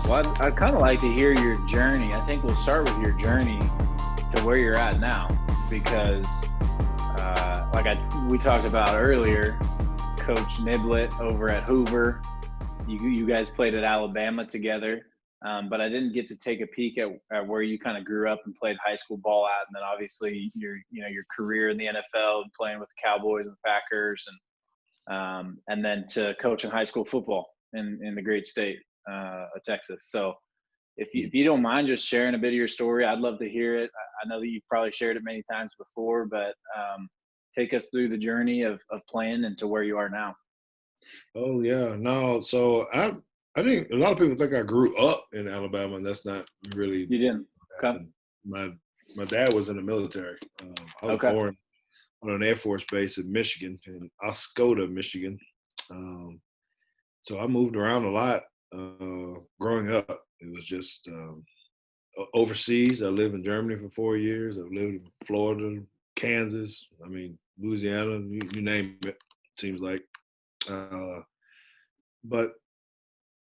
Well, I'd kind of like to hear your journey. I think we'll start with your journey to where you're at now, because we talked about earlier, Coach Niblett over at Hoover. You guys played at Alabama together, but I didn't get to take a peek at where you kind of grew up and played high school ball at, and then obviously your career in the NFL and playing with the Cowboys and Packers, and then to coaching high school football in the great state of Texas. So if you don't mind just sharing a bit of your story, I'd love to hear it. I know that you've probably shared it many times before, but take us through the journey of playing and to where you are now. Oh yeah, no. So I think a lot of people think I grew up in Alabama, and that's not really You didn't? what Okay. happened. My dad was in the military. I was Okay. born on an Air Force base in Michigan, in Oscoda, Michigan. Um, so I moved around a lot growing up. It was just overseas. I lived in Germany for 4 years. I've lived in Florida, Kansas. I mean, Louisiana. You name it. Seems like. Uh, but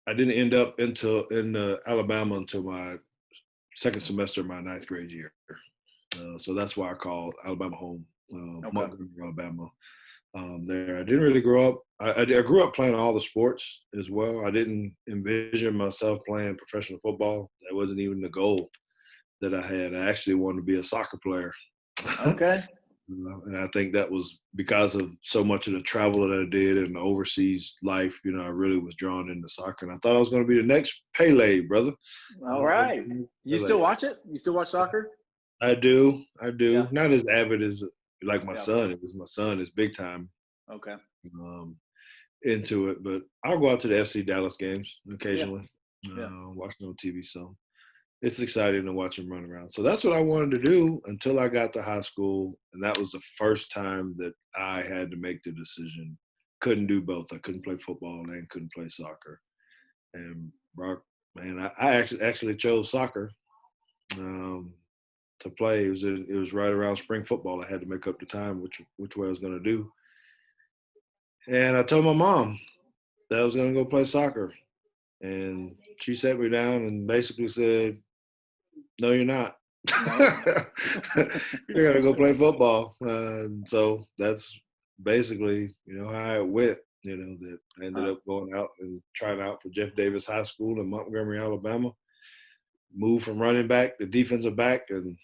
I didn't end up in Alabama until my second semester of my ninth grade year. So that's why I call Alabama home, Okay. Montgomery, Alabama. There, I didn't really grow up. I grew up playing all the sports as well. I didn't envision myself playing professional football. That wasn't even the goal that I had. I actually wanted to be a soccer player. Okay. And I think that was because of so much of the travel that I did and the overseas life. I really was drawn into soccer, and I thought I was going to be the next Pele, brother. All right. You still Pele. watch it? You still watch soccer? I do. I Yeah. do. Not as avid as like my Yeah. son is. My son is big time Okay. um, into it, but I'll go out to the FC Dallas games Yeah. occasionally, Yeah. watch them on TV. So it's exciting to watch him run around. So that's what I wanted to do until I got to high school. And that was the first time that I had to make the decision. Couldn't do both. I couldn't play football and couldn't play soccer. And Brock, man, I actually chose soccer to play. It was right around spring football. I had to make up the time which way I was going to do. And I told my mom that I was going to go play soccer. And she sat me down and basically said, no, you're not. No. You're gonna go play football. So that's basically, how it went. That I ended Huh. up going out and trying out for Jeff Davis High School in Montgomery, Alabama. Moved from running back to defensive back, and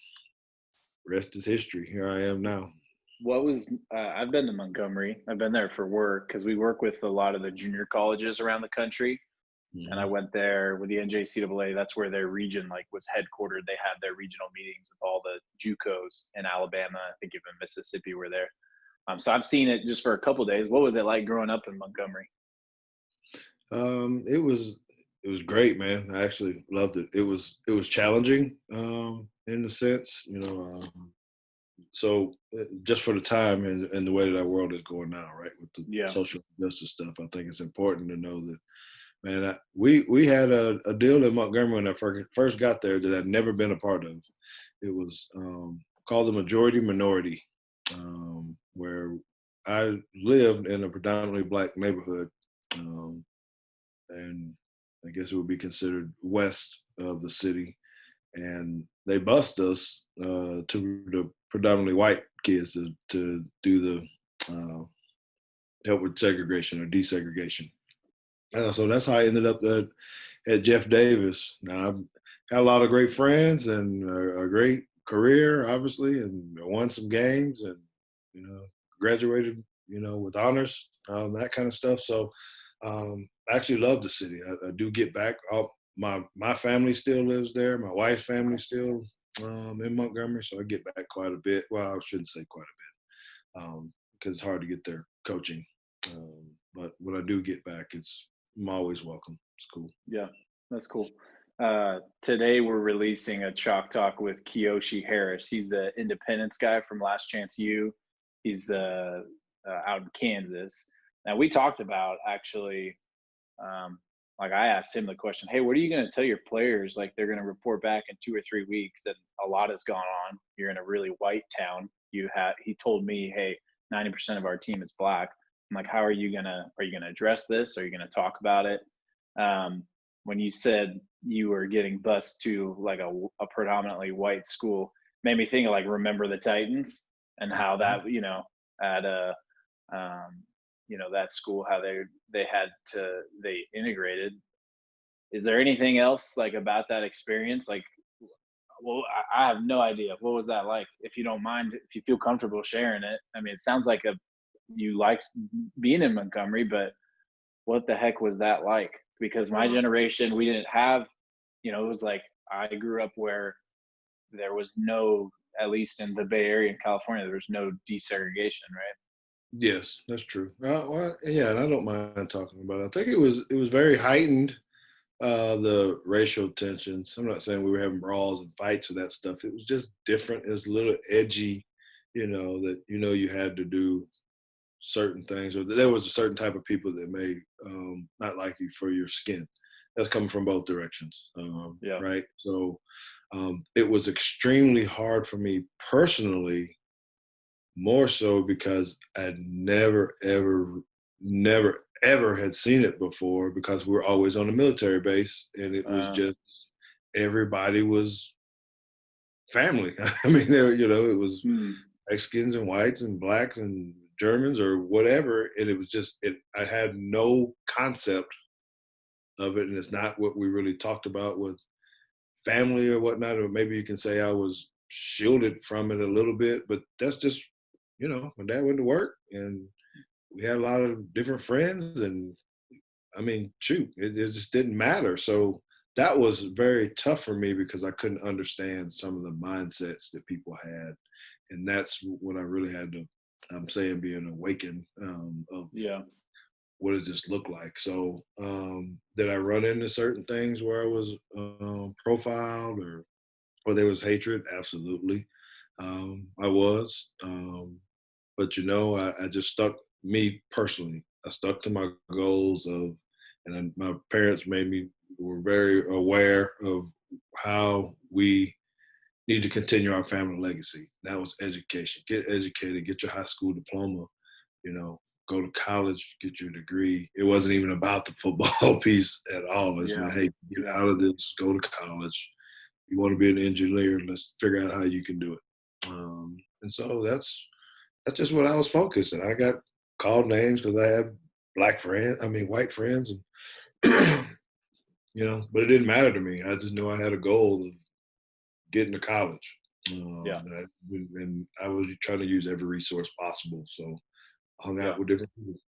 rest is history. Here I am now. What was I've been to Montgomery. I've been there for work because we work with a lot of the junior colleges around the country. And I Hmm. went there with the NJCAA. That's where their region was headquartered. They had their regional meetings with all the JUCOs in Alabama. I think even Mississippi were there. So I've seen it just for a couple of days. What was it like growing up in Montgomery? It was great, man. I actually loved it. It was challenging in the sense, so just for the time and the way that our world is going now, right, with the Yeah. social justice stuff, I think it's important to know that, man, we had a deal in Montgomery when I first got there that I'd never been a part of. It was called the majority minority, where I lived in a predominantly black neighborhood, um, and I guess it would be considered west of the city, and they bused us to the predominantly white kids to do the help with segregation or desegregation. So that's how I ended up at Jeff Davis. Now I've had a lot of great friends and a great career, obviously, and won some games and graduated, with honors, that kind of stuff. So I actually love the city. I do get back. My family still lives there. My wife's family still in Montgomery, so I get back quite a bit. Well, I shouldn't say quite a bit because it's hard to get there coaching. But when I do get back, I'm always welcome. It's cool. Yeah, that's cool. Today we're releasing a Chalk Talk with Kiyoshi Harris. He's the Independence guy from Last Chance U. He's out in Kansas. Now we talked about actually, I asked him the question, "Hey, what are you going to tell your players? Like they're going to report back in 2 or 3 weeks, and a lot has gone on. You're in a really white town. He told me, hey, 90% of our team is black. I'm like, how are you gonna address this? Are you gonna talk about it? When you said you were getting bused to like a predominantly white school. Made me think of like Remember the Titans and how that, at a that school, how they integrated. Is there anything else like about that experience? Like, well, I have no idea. What was that like? If you don't mind, if you feel comfortable sharing it. I mean, it sounds like you liked being in Montgomery, but what the heck was that like? Because my generation, we didn't have, it was like I grew up where there was no, at least in the Bay Area in California, there was no desegregation, right? Yes, that's true. Well, yeah, and I don't mind talking about it. I think it was very heightened, the racial tensions. I'm not saying we were having brawls and fights or that stuff. It was just different. It was a little edgy, that you had to do certain things, or there was a certain type of people that may not like you for your skin. That's coming from both directions, Yeah. right? So it was extremely hard for me personally, more so because I'd never, ever, never, ever had seen it before because we were always on a military base and it was Uh, just everybody was family. I mean, it was hmm. Mexicans and whites and blacks and Germans or whatever. And it was just, I had no concept of it. And it's not what we really talked about with family or whatnot. Or maybe you can say I was shielded from it a little bit, but that's just, my dad went to work and we had a lot of different friends. And I mean, shoot, it just didn't matter. So that was very tough for me because I couldn't understand some of the mindsets that people had. And that's when I really had to, I'm saying, be an awakened of Yeah. what does this look like. So did I run into certain things where I was profiled or there was hatred? Absolutely. I was. But I just stuck, me personally, I stuck to my goals and then my parents were very aware of how we need to continue our family legacy. That was education. Get educated, get your high school diploma, you know, go to college, get your degree. It wasn't even about the football piece at all. It's Yeah. like, hey, get Yeah. out of this, go to college. You want to be an engineer, let's figure out how you can do it. And so that's just what I was focused. And I got called names because I had white friends, and but it didn't matter to me. I just knew I had a goal of getting to college. Yeah. And I was trying to use every resource possible. So I hung Yeah. out with different people.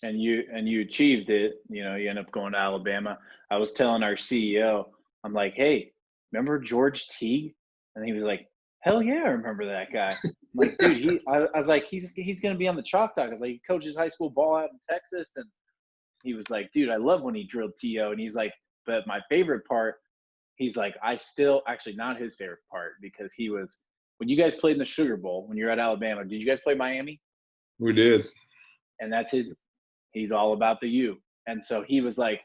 And you achieved it. You end up going to Alabama. I was telling our CEO, I'm like, hey, remember George Teague? And he was like, hell yeah, I remember that guy. I'm like, dude, I was like, he's gonna be on the chalk talk. I was like, he coaches high school ball out in Texas. And he was like, dude, I love when he drilled TO. And he's like, but my favorite part, he's like, I still actually not his favorite part, because he was, when you guys played in the Sugar Bowl when you're at Alabama, did you guys play Miami? We did. And that's he's all about the U. And so he was like,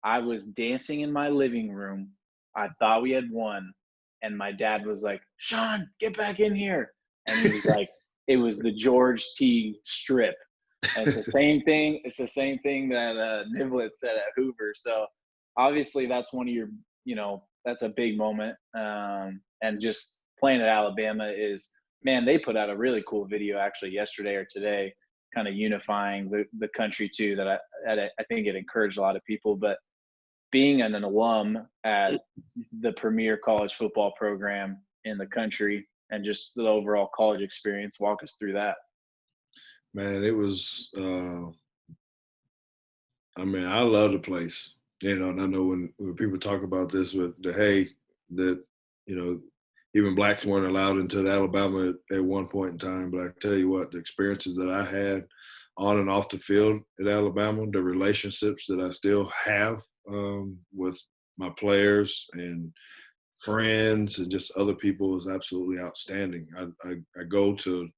I was dancing in my living room. I thought we had won. And my dad was like, Sean, get back in here. And he was like, it was the George T strip. And it's the same thing. It's the same thing that Niblet said at Hoover. So obviously that's one of your, that's a big moment. And just playing at Alabama is, man, they put out a really cool video actually yesterday or today, kind of unifying the country too, that I think it encouraged a lot of people. But being an alum at the premier college football program in the country and just the overall college experience, walk us through that. Man, it was I mean, I love the place. And I know when people talk about this with the hey, that, you know, even blacks weren't allowed into the Alabama at one point in time. But I tell you what, the experiences that I had on and off the field at Alabama, the relationships that I still have with my players and friends and just other people is absolutely outstanding. I go to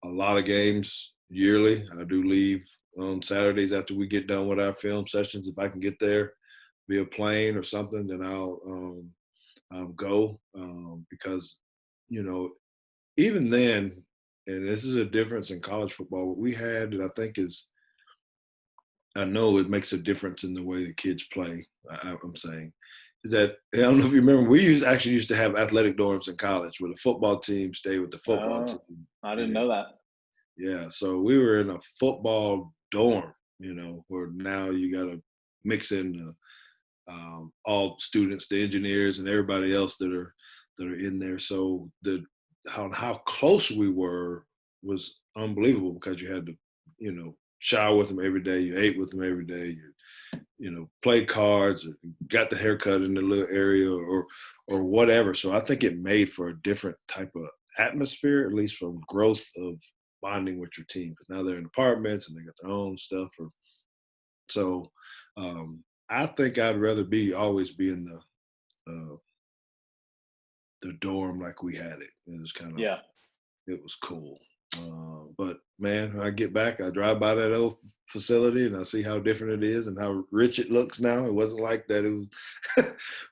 a lot of games yearly. I do leave on Saturdays after we get done with our film sessions. If I can get there via plane or something, then I'll go because you know even then, and this is a difference in college football. What we had that I think is I know it makes a difference in the way the kids play. I'm saying is that I don't know if you remember, we actually used to have athletic dorms in college where the football team stayed with the football Oh, team. I didn't And know that. yeah, so we were in a football dorm, where now you got to mix in all students, the engineers, and everybody else that are in there. So how close we were was unbelievable because you had to, shower with them every day, you ate with them every day, play cards, or got the haircut in the little area, or whatever. So I think it made for a different type of atmosphere, at least from growth of bonding with your team. Because now they're in apartments and they got their own stuff. So I think I'd rather always be in the dorm like we had it. It was Yeah. it was cool. But man, when I get back, I drive by that old facility and I see how different it is and how rich it looks now. It wasn't like that. It was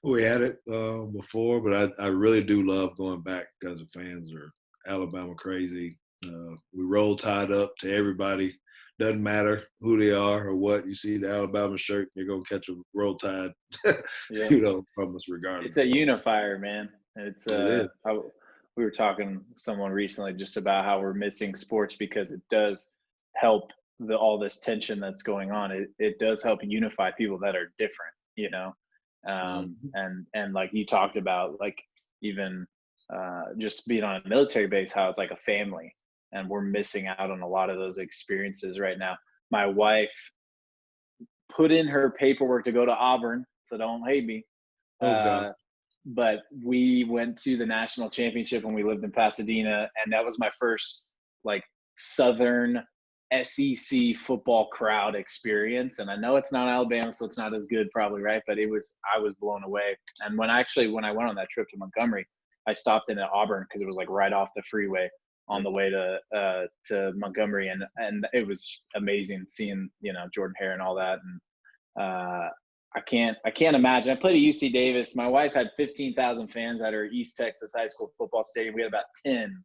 we had it before, but I really do love going back because the fans are Alabama crazy. We roll tied up to everybody. Doesn't matter who they are or what. You see the Alabama shirt, you're gonna catch a roll tide, Yeah. from us It's a regardless. So unifier, man. It's it is. we were talking to someone recently just about how we're missing sports because it does help all this tension that's going on. It does help unify people that are different, Mhm. and like you talked about, like even just being on a military base, how it's like a family, and we're missing out on a lot of those experiences right now. My wife put in her paperwork to go to Auburn, so don't hate me. Oh God. Uh, but we went to the national championship when we lived in Pasadena, and that was my first like Southern SEC football crowd experience. And I know it's not Alabama, so it's not as good, probably, right? But I was blown away. And when I went on that trip to Montgomery, I stopped in at Auburn because it was like right off the freeway on Yep. the way to Montgomery, and it was amazing seeing Jordan Hare and all that. And I can't imagine. I played at UC Davis. My wife had 15,000 fans at her East Texas high school football stadium. We had about 10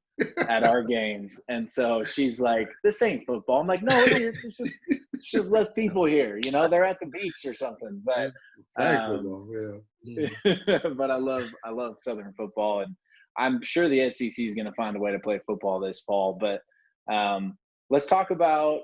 at our games, and so she's like, "This ain't football." I'm like, "No, it is. It's just less people here. They're at the beach or something." But Yeah, flag football, yeah. Mhm. but I love Southern football, and I'm sure the SEC is going to find a way to play football this fall. But um, let's talk about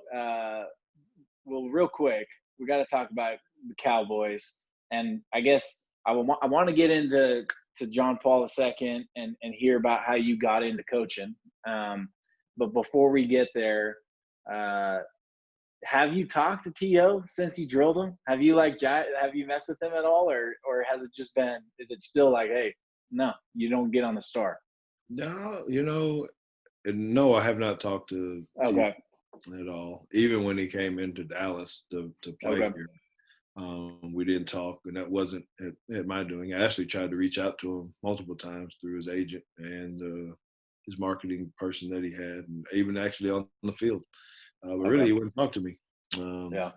well, real quick, we got to talk about the Cowboys, and I guess I want to get into John Paul II and hear about how you got into coaching. But before we get there, uh, have you talked to To since you drilled him? Have you have you messed with him at all, or has it just been? Is it still like, hey, no, you don't get on the star? No, no, I have not talked to Okay, at all. Even when he came into Dallas to play okay, here, we didn't talk, and that wasn't at my doing. I actually tried to reach out to him multiple times through his agent and his marketing person that he had, and even actually on the field. But really, okay, he wouldn't talk to me. Um, yeah,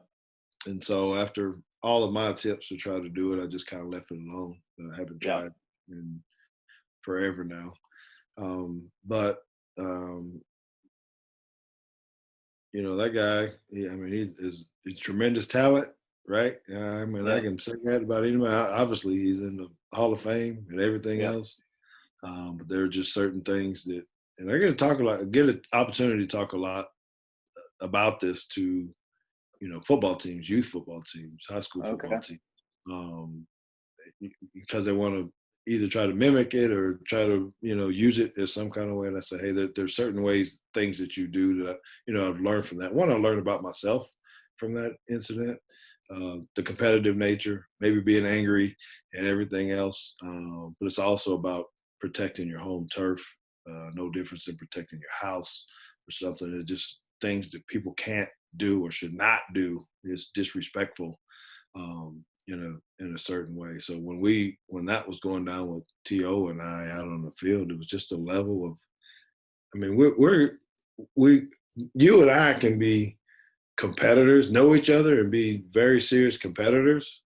and so after all of my attempts to try to do it, I just kind of left it alone. I haven't yeah, tried in forever now. But um, that guy. I mean, he's tremendous talent, right? I mean, I yeah, can say that about anybody. Obviously, he's in the Hall of Fame and everything yeah, else. But there are just certain things and they're going to talk a lot, get an opportunity to talk a lot about this to football teams, youth football teams, high school football okay, teams, um, because they want to either try to mimic it or try to use it as some kind of way. And I say, hey, there's certain ways, things that you do that I've learned from that. One, I learned about myself from that incident, the competitive nature, maybe being angry and everything else. But it's also about protecting your home turf. No difference than protecting your house or something. It's just things that people can't do or should not do is disrespectful, in a certain way. So when that was going down with To and I out on the field, it was just a level of. I mean, we you and I can be competitors, know each other, and be very serious competitors.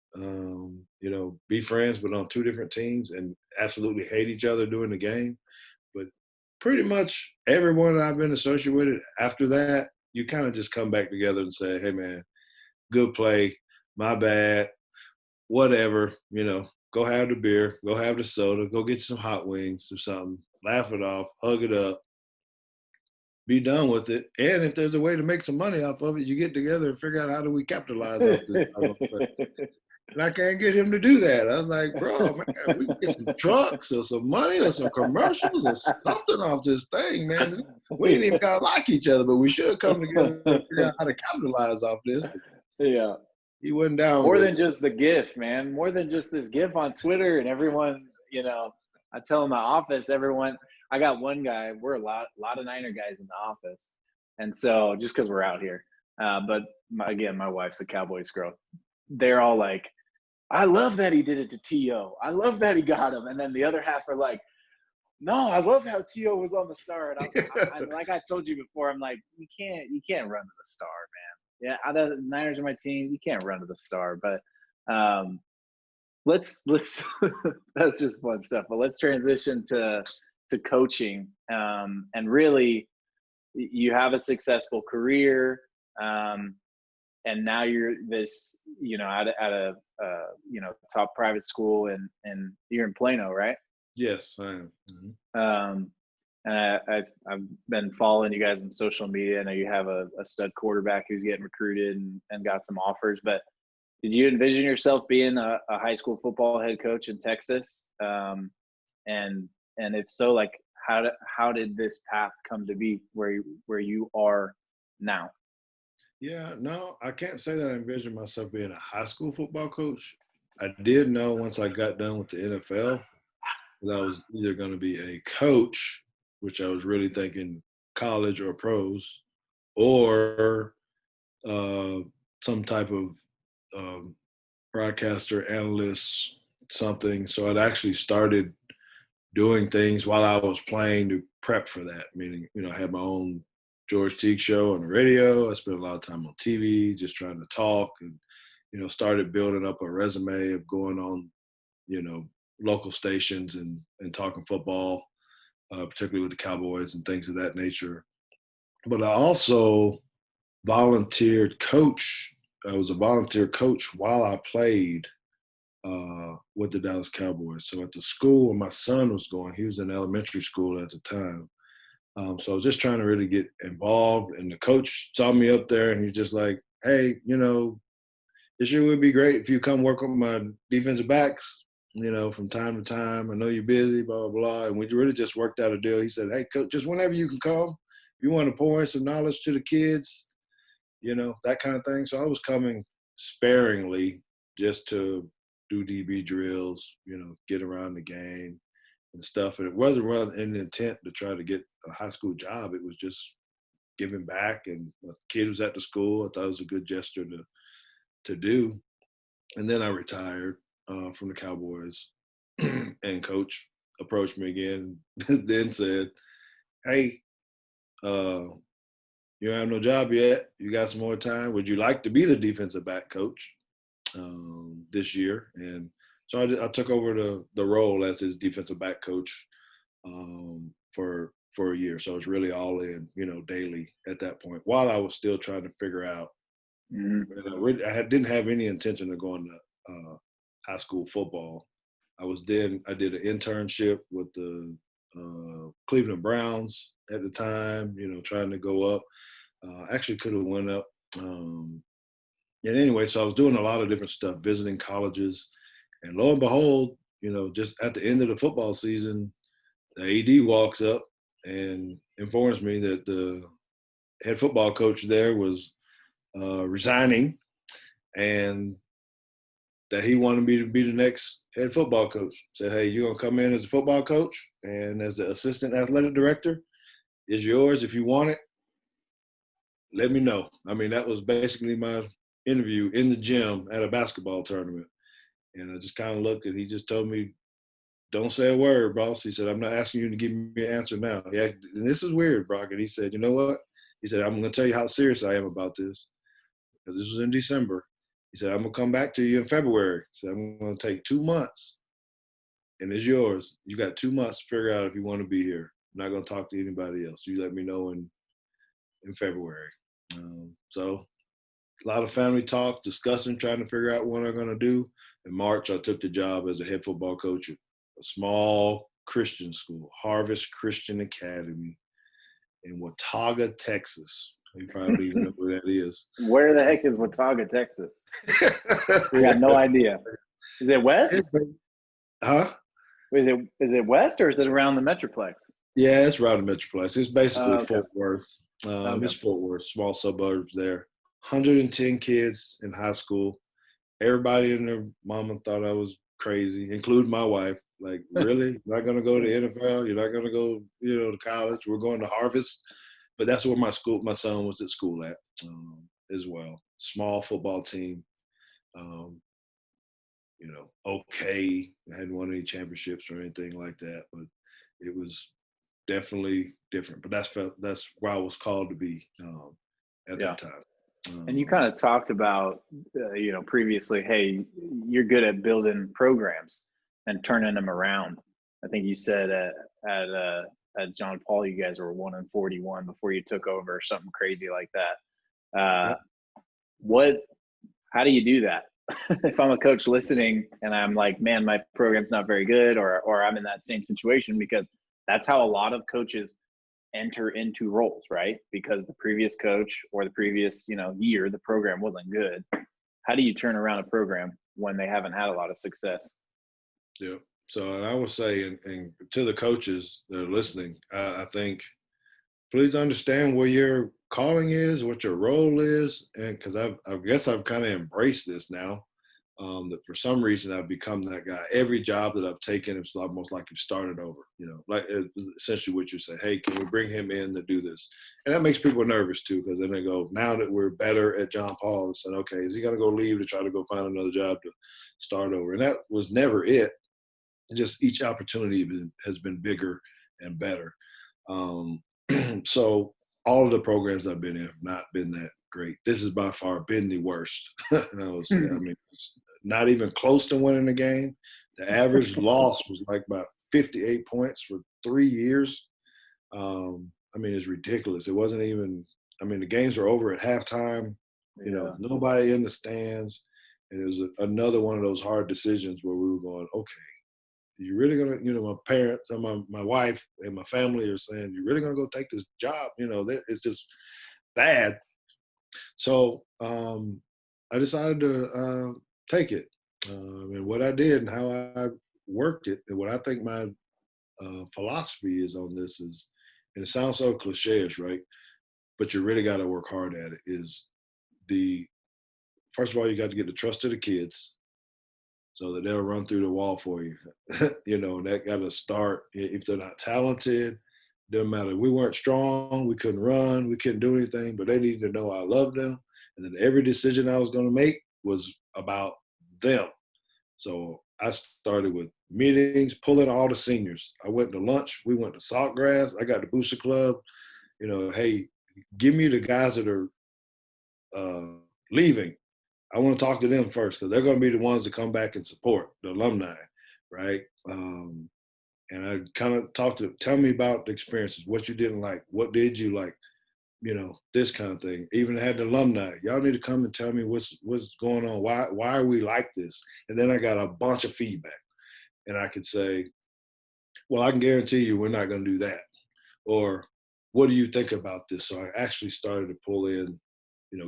Be friends, but on two different teams, and absolutely hate each other during the game. But pretty much everyone I've been associated with after that, you kind of just come back together and say, "Hey, man, good play, my bad, whatever, go have the beer, go have the soda, go get some hot wings or something, laugh it off, hug it up, be done with it. And if there's a way to make some money off of it, you get together and figure out how do we capitalize off this. And I can't get him to do that. I was like, bro, man, we can get some trucks or some money or some commercials or something off this thing, man. We ain't even got to like each other, but we should come together and figure out how to capitalize off this. Yeah. He went down More with than it. just the GIF, man. More than just this GIF on Twitter and everyone, I tell in my office, everyone, I got one guy, we're a lot of Niner guys in the office. And so just because we're out here. But again, my wife's a Cowboys girl. They're all like, I love that he did it to T.O. I love that he got him. And then the other half are like, no, I love how T.O. was on the star. And I like I told you before, I'm like, you can't run to the star, man. Yeah, the Niners are my team. You can't run to the star. But let's that's just fun stuff. But let's transition to coaching. And really, you have a successful career. And now you're this, at a top private school, and you're in Plano, right? Yes, I am. Mm-hmm. And I've been following you guys on social media. I know you have a stud quarterback who's getting recruited and got some offers. But did you envision yourself being a high school football head coach in Texas? And if so, like how did this path come to be where you are now? Yeah, no, I can't say that I envisioned myself being a high school football coach. I did know once I got done with the NFL that I was either going to be a coach, which I was really thinking college or pros, or uh, some type of broadcaster, analyst, something. So I'd actually started doing things while I was playing to prep for that, meaning, I had my own George Teague show on the radio. I spent a lot of time on TV just trying to talk and, started building up a resume of going on, local stations and talking football, particularly with the Cowboys and things of that nature. But I also volunteered coach. I was a volunteer coach while I played with the Dallas Cowboys. So at the school where my son was going, he was in elementary school at the time. So I was just trying to really get involved. And the coach saw me up there and he's just like, hey, it sure would be great if you come work with my defensive backs, from time to time. I know you're busy, blah, blah, blah. And we really just worked out a deal. He said, hey, coach, just whenever you can come, if you want to pour in some knowledge to the kids, that kind of thing. So I was coming sparingly just to do DB drills, get around the game and stuff. And it wasn't really an intent to try to get a high school job. It was just giving back. And a kid was at the school. I thought it was a good gesture to do. And then I retired from the Cowboys, and coach approached me again, then said, hey, you don't have no job yet. You got some more time. Would you like to be the defensive back coach this year? And so I took over the role as his defensive back coach for a year. So I was really all in, daily at that point, while I was still trying to figure out. And I didn't have any intention of going to high school football. I did an internship with the Cleveland Browns at the time, trying to go up. Actually could have went up. And anyway, so I was doing a lot of different stuff, visiting colleges. And lo and behold, just at the end of the football season, the AD walks up and informs me that the head football coach there was resigning and that he wanted me to be the next head football coach. Said, hey, you're going to come in as a football coach and as the assistant athletic director. Is yours if you want it. Let me know. I mean, that was basically my interview in the gym at a basketball tournament. And I just kind of looked and he just told me, don't say a word, boss. He said, I'm not asking you to give me an answer now. And this is weird, Brock. And he said, you know what? He said, I'm going to tell you how serious I am about this. Because this was in December. He said, I'm going to come back to you in February. He said, I'm going to take 2 months. And it's yours. You got 2 months to figure out if you want to be here. I'm not going to talk to anybody else. You let me know in February. So a lot of family talk, discussing, trying to figure out what I'm going to do. In March, I took the job as a head football coach at a small Christian school, Harvest Christian Academy in Watauga, Texas. You probably even know where that is. Where the heck is Watauga, Texas? We got no idea. Is it west? Huh? Is it west or is it around the Metroplex? Yeah, it's around the Metroplex. It's basically Okay. Fort Worth. Okay. It's Fort Worth, small suburbs there. 110 kids in high school. Everybody and their mama thought I was crazy, including my wife. Like, really? You're not going to go to the NFL? You're not going to go, to college? We're going to Harvest. But that's where my son was at school at as well. Small football team. Um, okay. I hadn't won any championships or anything like that, but it was definitely different. But that's where I was called to be at that time. And you kind of talked about, previously, hey, you're good at building programs and turning them around. I think you said at John Paul, you guys were 1-41 before you took over, something crazy like that. How do you do that? If I'm a coach listening and I'm like, man, my program's not very good, or I'm in that same situation, because that's how a lot of coaches enter into roles, right? Because the previous coach or the previous, year, the program wasn't good. How do you turn around a program when they haven't had a lot of success? Yeah. So, and I would say, and to the coaches that are listening, I think, please understand where your calling is, what your role is, and because I guess I've kind of embraced this now. That for some reason I've become that guy. Every job that I've taken, it's almost like you've started over. Like essentially what you say. Hey, can we bring him in to do this? And that makes people nervous too, because then they go, now that we're better at John Paul, and said, okay, is he going to go leave to try to go find another job to start over? And that was never it. Just each opportunity has been bigger and better. So all of the programs I've been in have not been that great. This has by far been the worst. I would say. I mean, it's not even close to winning the game. The average loss was like about 58 points for 3 years. I mean, it's ridiculous. It wasn't even. I mean, the games were over at halftime. Nobody in the stands, and it was another one of those hard decisions where we were going, okay, you really gonna, my parents and my wife and my family are saying, you're really gonna go take this job? It's just bad. So I decided to take it. And what I did and how I worked it, and what I think my philosophy is on this is, and it sounds so cliche-ish, right? But you really got to work hard at it. First of all, you got to get the trust of the kids, so that they'll run through the wall for you. And that got to start. If they're not talented, doesn't matter. We weren't strong. We couldn't run. We couldn't do anything, but they needed to know I loved them. And then every decision I was going to make was about them. So I started with meetings, pulling all the seniors. I went to lunch. We went to Saltgrass. I got the Booster Club. Hey, give me the guys that are leaving. I want to talk to them first, because they're going to be the ones that come back and support the alumni, right? And I kind of tell me about the experiences, what you didn't like, what did you like, this kind of thing. Even had the alumni, y'all need to come and tell me what's going on. Why are we like this? And then I got a bunch of feedback, and I could say, well, I can guarantee you we're not going to do that. Or what do you think about this? So I actually started to pull in,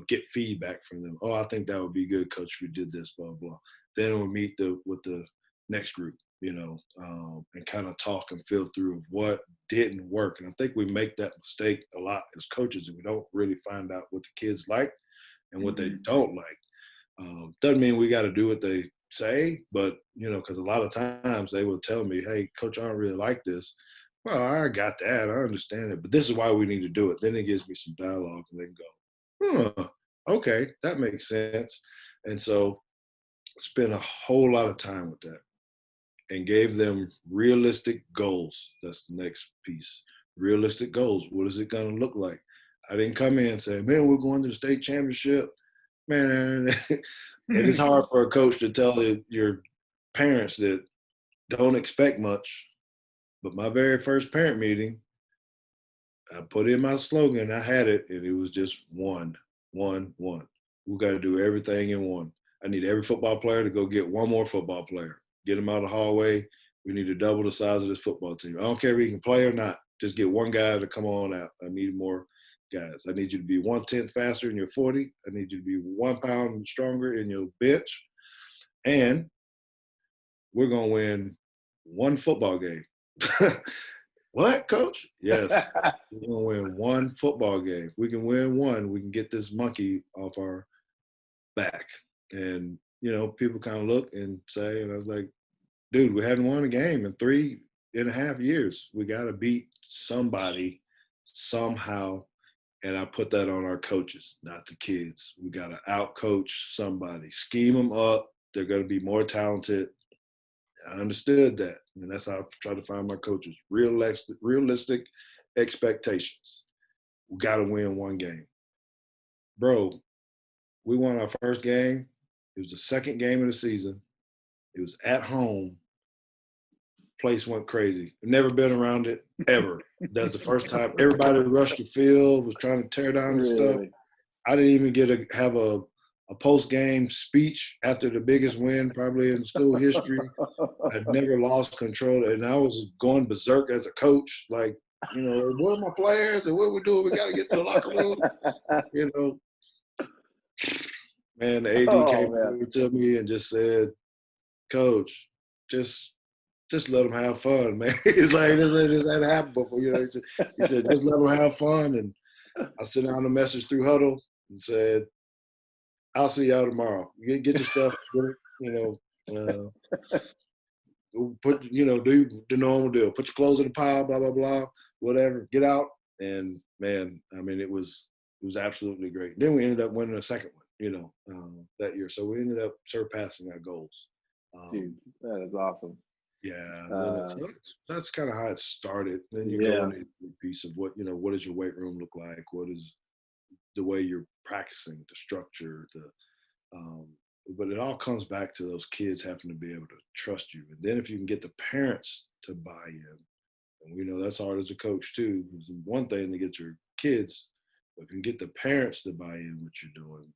get feedback from them. Oh, I think that would be good, coach, if we did this, blah, blah. Then we'll meet with the next group, and kind of talk and feel through what didn't work. And I think we make that mistake a lot as coaches, and we don't really find out what the kids like and what they don't like. Doesn't mean we got to do what they say, but, because a lot of times they will tell me, hey, coach, I don't really like this. Well, I got that. I understand it, but this is why we need to do it. Then it gives me some dialogue, and they can go, okay, that makes sense. And so spent a whole lot of time with that and gave them realistic goals. That's the next piece. Realistic goals. What is it going to look like? I didn't come in and say, man, we're going to the state championship. Man, and it's hard for a coach to tell your parents that don't expect much. But my very first parent meeting, I put in my slogan, I had it, and it was just one. We got to do everything in one. I need every football player to go get one more football player. Get them out of the hallway. We need to double the size of this football team. I don't care if he can play or not. Just get one guy to come on out. I need more guys. I need you to be 1/10 faster in your 40. I need you to be 1 pound stronger in your bench. And we're going to win one football game. What, coach? Yes. We're going to win one football game. We can win one. We can get this monkey off our back. And, people kind of look and say, and I was like, dude, we hadn't won a game in 3.5 years. We got to beat somebody somehow. And I put that on our coaches, not the kids. We got to out-coach somebody, scheme them up. They're going to be more talented. I understood that. And that's how I try to find my coaches. Realistic expectations. We got to win one game. Bro, we won our first game. It was the second game of the season. It was at home. Place went crazy. I've never been around it ever. That's the first time. Everybody rushed the field, was trying to tear down the stuff. I didn't even get to have a post-game speech after the biggest win probably in school history. I'd never lost control, and I was going berserk as a coach. Like, where are my players and what we doing? We got to get to the locker room. Man, the AD came over to me and just said, Coach, just let them have fun, man. It's like, this hadn't happened before. He said, just let them have fun. And I sent out a message through Huddle and said, I'll see y'all tomorrow. Get your stuff, put, do the normal deal. Put your clothes in the pile, blah, blah, blah, whatever. Get out. And, man, I mean, it was absolutely great. Then we ended up winning a second one, that year. So we ended up surpassing our goals. Dude, that is awesome. Yeah, so that's kind of how it started. Then you go into the piece of what does your weight room look like? What is the way you're practicing, the structure, but it all comes back to those kids having to be able to trust you. And then if you can get the parents to buy in, and we know that's hard as a coach too. It's one thing to get your kids, but if you can get the parents to buy in what you're doing,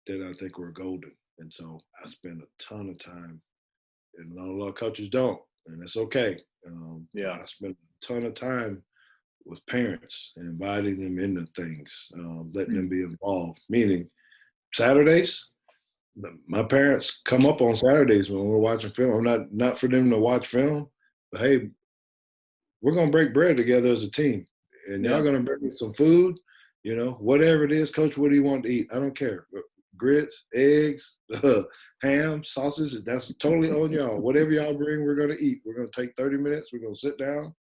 then I think we're golden. And so I spend a ton of time. And a lot of coaches don't, and that's okay. I spend a ton of time with parents and inviting them into things, letting them be involved. Meaning, Saturdays, my parents come up on Saturdays when we're watching film. Not for them to watch film, but hey, we're gonna break bread together as a team, and y'all gonna bring me some food. Whatever it is, Coach. What do you want to eat? I don't care. Grits, eggs, ham, sausage, that's totally on y'all. Whatever y'all bring, we're going to eat. We're going to take 30 minutes. We're going to sit down.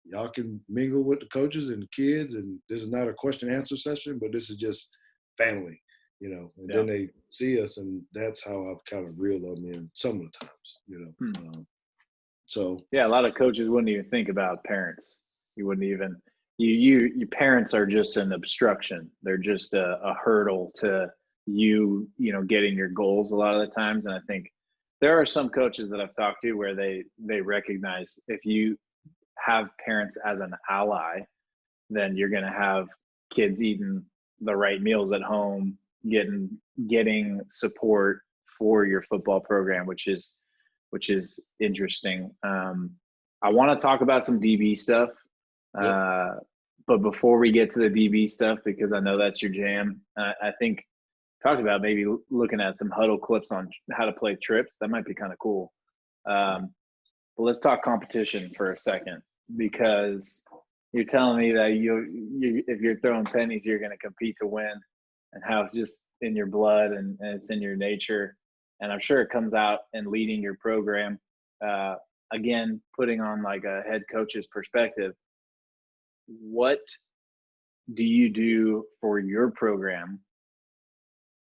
Y'all can mingle with the coaches and the kids, and this is not a question-answer session, but this is just family, and then they see us, and that's how I've kind of reeled them in some of the times, a lot of coaches wouldn't even think about parents. You wouldn't even – your parents are just an obstruction. They're just a hurdle to – getting your goals a lot of the times. And I think there are some coaches that I've talked to where they recognize if you have parents as an ally, then you're going to have kids eating the right meals at home, getting support for your football program, which is interesting. I want to talk about some DB stuff. But before we get to the DB stuff, because I know that's your jam, I think talked about maybe looking at some huddle clips on how to play trips. That might be kind of cool. But let's talk competition for a second, because you're telling me that you if you're throwing pennies, you're going to compete to win, and how it's just in your blood and it's in your nature. And I'm sure it comes out in leading your program. Again, putting on like a head coach's perspective, what do you do for your program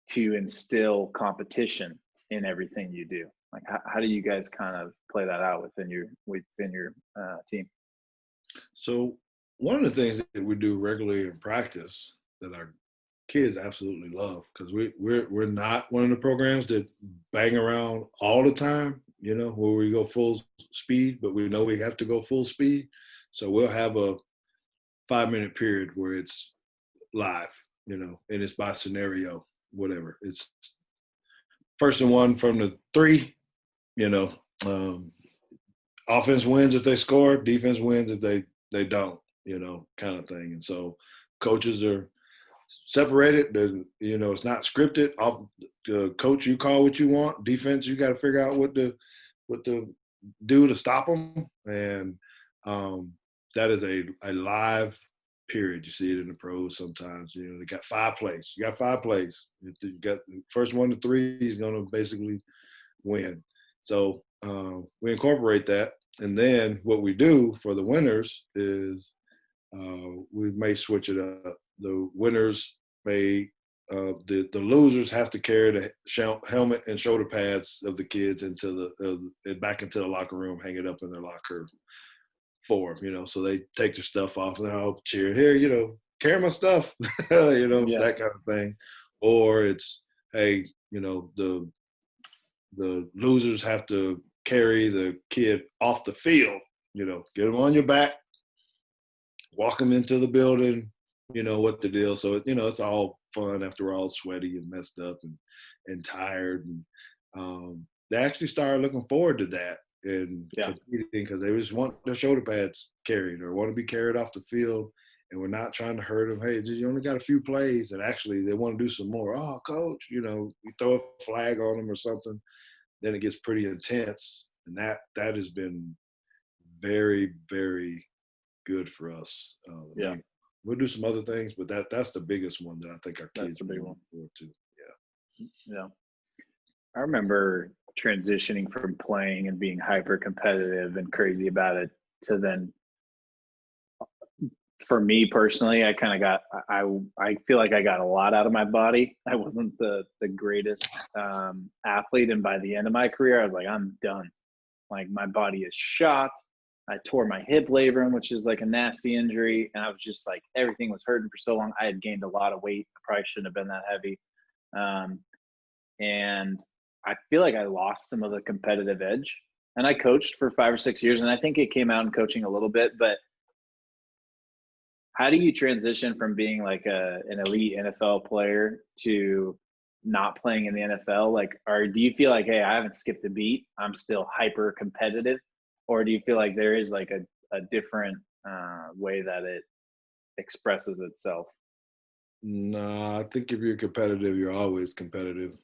to instill competition in everything you do? Like, how do you guys kind of play that out within your team? So one of the things that we do regularly in practice that our kids absolutely love, because we're not one of the programs that bang around all the time, where we go full speed, but we know we have to go full speed. So we'll have a 5-minute period where it's live. and it's by scenario, whatever. It's 1st and 1 from the 3, you know. Offense wins if they score, defense wins if they don't, kind of thing. And so coaches are separated. It's not scripted. Coach, you call what you want. Defense, you got to figure out what to do to stop them. And that is a live period. You see it in the pros sometimes. They got 5 plays. You got 5 plays. You got the first 1 to 3 is going to basically win. So we incorporate that. And then what we do for the winners is we may switch it up. The winners may the losers have to carry the helmet and shoulder pads of the kids back into the locker room, hang it up in their locker for them, so they take their stuff off and they're all cheering, here, carry my stuff, that kind of thing. Or it's, hey, the losers have to carry the kid off the field, get them on your back, walk them into the building, what the deal. So, it's all fun after we're all sweaty and messed up and tired. And they actually started looking forward to that and competing because they just want their shoulder pads carried or want to be carried off the field. And we're not trying to hurt them. Hey, you only got a few plays. And actually they want to do some more. Oh, coach, we throw a flag on them or something. Then it gets pretty intense. And that has been very, very good for us. We'll do some other things, but that's the biggest one that I think our kids are looking forward to. Yeah. I remember transitioning from playing and being hyper competitive and crazy about it to then, for me personally, I feel like I got a lot out of my body. I wasn't the greatest athlete. And by the end of my career, I was like, I'm done. Like my body is shot. I tore my hip labrum, which is like a nasty injury. And I was just like, everything was hurting for so long. I had gained a lot of weight. I probably shouldn't have been that heavy. And I feel like I lost some of the competitive edge. And I coached for 5 or 6 years. And I think it came out in coaching a little bit. But how do you transition from being like an elite NFL player to not playing in the NFL? Like, or do you feel like, hey, I haven't skipped a beat, I'm still hyper competitive? Or do you feel like there is like a different way that it expresses itself? No, I think if you're competitive, you're always competitive.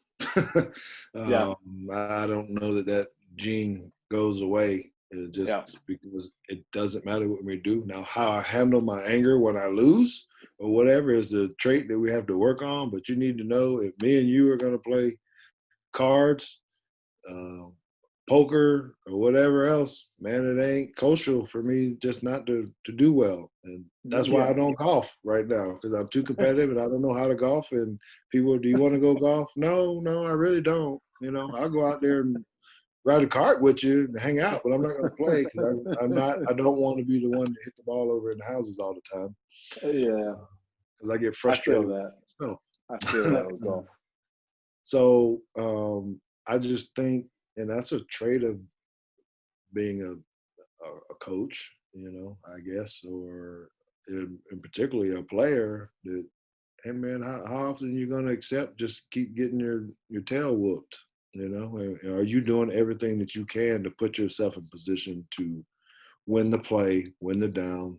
Yeah. I don't know that gene goes away because it doesn't matter what we do. Now, how I handle my anger when I lose or whatever is the trait that we have to work on. But you need to know if me and you are going to play cards, poker, or whatever else, man, it ain't kosher for me just not to do well. And that's why I don't golf right now, because I'm too competitive and I don't know how to golf. And people, do you want to go golf? No, I really don't. I'll go out there and ride a cart with you and hang out, but I'm not going to play because I don't want to be the one to hit the ball over in the houses all the time. Yeah. Because I get frustrated. I feel that with golf. So I just think, and that's a trait of being a coach, I guess, or in particularly a player that, hey man, how often are you going to accept just keep getting your tail whooped? And are you doing everything that you can to put yourself in position to win the play, win the down,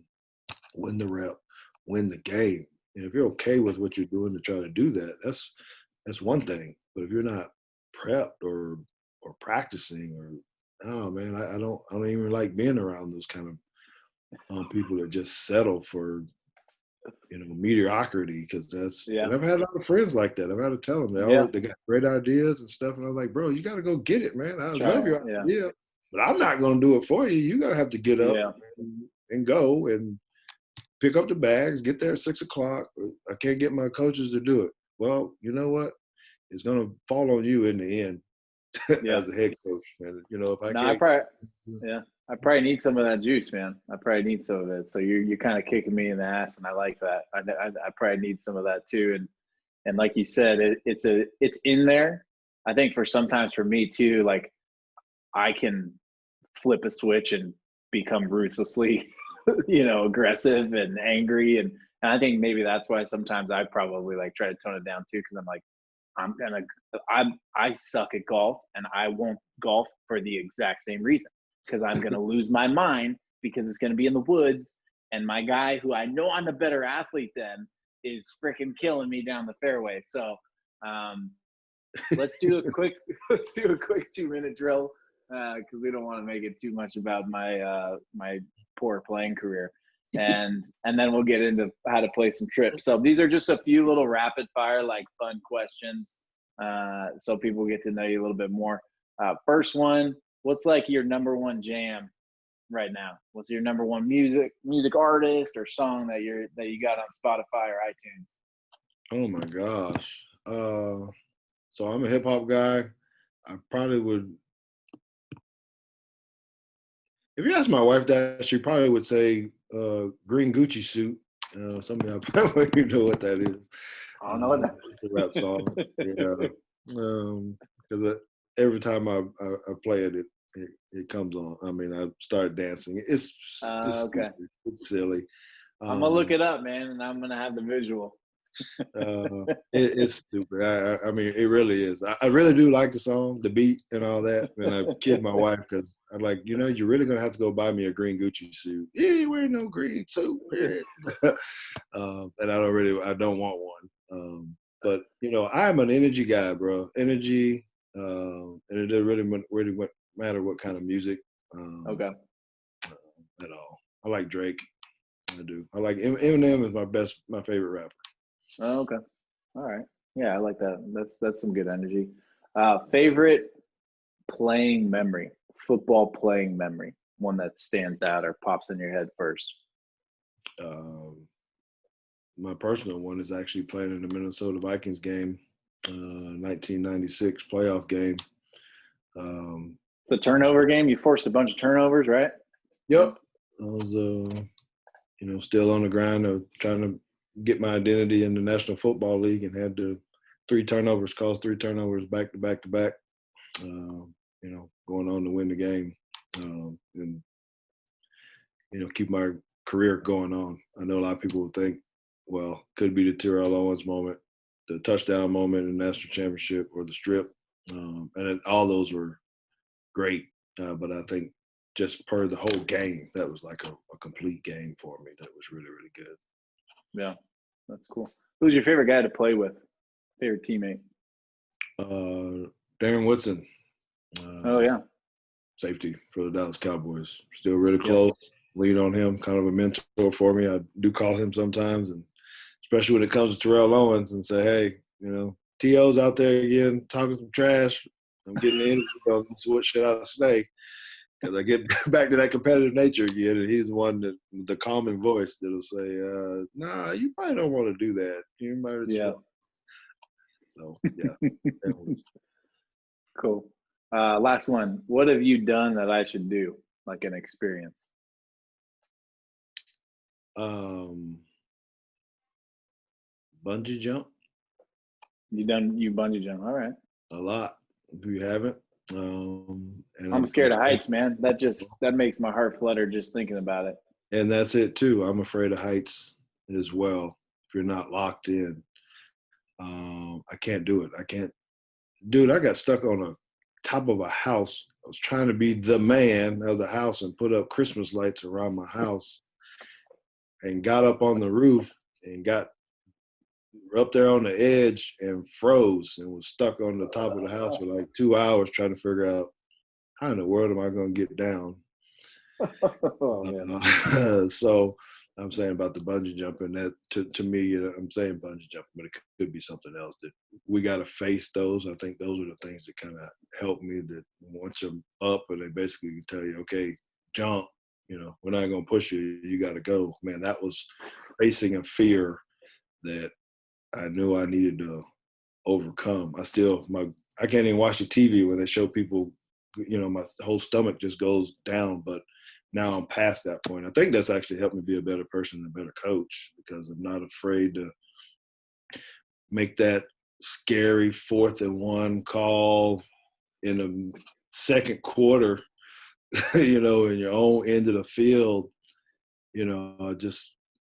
win the rep, win the game? And if you're okay with what you're doing to try to do that, that's one thing. But if you're not prepped or practicing, or oh man, I don't even like being around those kind of people that just settle for mediocrity, because that's and I've had a lot of friends like that. I've had to tell them they got great ideas and stuff, and I was like, bro, you got to go get it, man. I love your idea, but I'm not going to do it for you. You got to have to get up and go and pick up the bags, get there at 6 o'clock. I can't get my coaches to do it. Well, you know what? It's going to fall on you in the end as a head coach, man. If I probably need some of that juice, man. I probably need some of it. So you're kind of kicking me in the ass, and I like that. I probably need some of that too. And like you said, it's in there. I think sometimes for me too, like I can flip a switch and become ruthlessly, aggressive and angry, and And I think maybe that's why sometimes I probably like try to tone it down too, because I'm like, I'm gonna I suck at golf and I won't golf for the exact same reason. Because I'm gonna lose my mind because it's gonna be in the woods and my guy who I know I'm a better athlete than is freaking killing me down the fairway. So um, let's do a quick 2-minute drill because we don't want to make it too much about my poor playing career, and then we'll get into how to play some trips. So these are just a few little rapid fire like fun questions, so people get to know you a little bit more. First one, what's like your number one jam right now? What's your number one music artist or song that you got on Spotify or iTunes? Oh my gosh. So I'm a hip hop guy. I probably would, if you ask my wife that, she probably would say Green Gucci Suit. Some of y'all probably know what that is. I don't know what that. It's a rap song. Yeah. Because every time I play it, it comes on. I mean, I started dancing. It's Okay. stupid. It's silly. I'm gonna look it up, man, and I'm gonna have the visual. It's stupid. I mean, it really is. I really do like the song, the beat, and all that. And I kid my wife because I'm like, you're really gonna have to go buy me a green Gucci suit. Yeah, you wear no green suit. Yeah. And I don't want one. But I'm an energy guy, bro. Energy, and it doesn't really matter what kind of music. Okay. At all. I like Drake. I do. I like Eminem is my favorite rapper. Oh, okay. All right. Yeah, I like that. That's some good energy. Favorite playing memory, football playing memory, one that stands out or pops in your head first. My personal one is actually playing in the Minnesota Vikings game, 1996 playoff game. It's the turnover game. You forced a bunch of turnovers, right? Yep. I was, still on the grind of trying to get my identity in the National Football League and had to cause 3 turnovers back to back to back, going on to win the game, and keep my career going on. I know a lot of people would think, well, could be the Terrell Owens moment, the touchdown moment in the national championship, or the strip, and all those were great. But I think just per the whole game, that was like a complete game for me. That was really, really good. Yeah, that's cool. Who's your favorite guy to play with? Favorite teammate? Darren Woodson. Oh yeah, safety for the Dallas Cowboys. Still really close. Yep. Lean on him, kind of a mentor for me. I do call him sometimes, and especially when it comes to Terrell Owens, and say, hey, T.O.'s out there again talking some trash. I'm getting the interview. So what should I say? Because I get back to that competitive nature again, and he's the one that the calming voice that'll say, "Nah, you probably don't want to do that. You might." Yeah. So yeah. Cool. Last one. What have you done that I should do? Like an experience. Bungee jump. You bungee jump? All right. A lot. If you haven't. And I'm scared of heights, man. That makes my heart flutter just thinking about it. And that's it too. I'm afraid of heights as well. If you're not locked in, I can't do it. I can't, dude. I got stuck on a top of a house. I was trying to be the man of the house and put up Christmas lights around my house, and got up on the roof and got up there on the edge and froze and was stuck on the top of the house for like 2 hours trying to figure out how in the world am I going to get down. So I'm saying about the bungee jumping, that to me, I'm saying bungee jumping, but it could be something else that we got to face those. I think those are the things that kind of help me, that once I'm up and they basically tell you, okay, jump, we're not going to push you. You got to go. Man, that was facing a fear that I knew I needed to overcome. I can't even watch the TV when they show people, my whole stomach just goes down, but now I'm past that point. I think that's actually helped me be a better person and a better coach, because I'm not afraid to make that scary 4th and 1 call in the second quarter, in your own end of the field.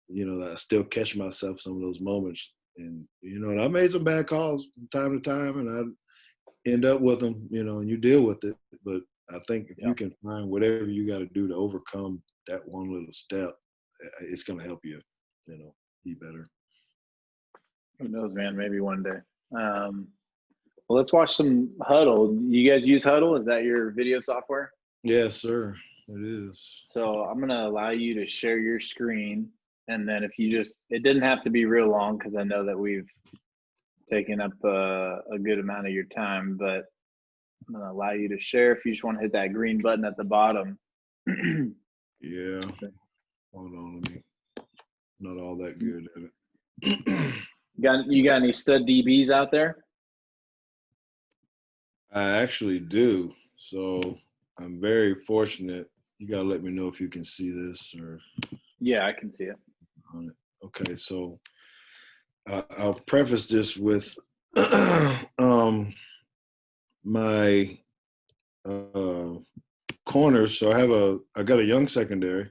that I still catch myself some of those moments. And, and I made some bad calls from time to time, and I end up with them, and you deal with it. But I think if Yeah. you can find whatever you got to do to overcome that one little step, it's going to help you, be better. Who knows, man? Maybe one day. Well, let's watch some Huddle. You guys use Huddle? Is that your video software? Yes, sir. It is. So I'm going to allow you to share your screen. And then if you it didn't have to be real long because I know that we've taken up a good amount of your time, but I'm going to allow you to share if you just want to hit that green button at the bottom. Yeah. Hold on. Not all that good at it. You got any stud DBs out there? I actually do. So I'm very fortunate. You got to let me know if you can see this or. Yeah, I can see it. Okay, so I'll preface this with my corners. So I got a young secondary.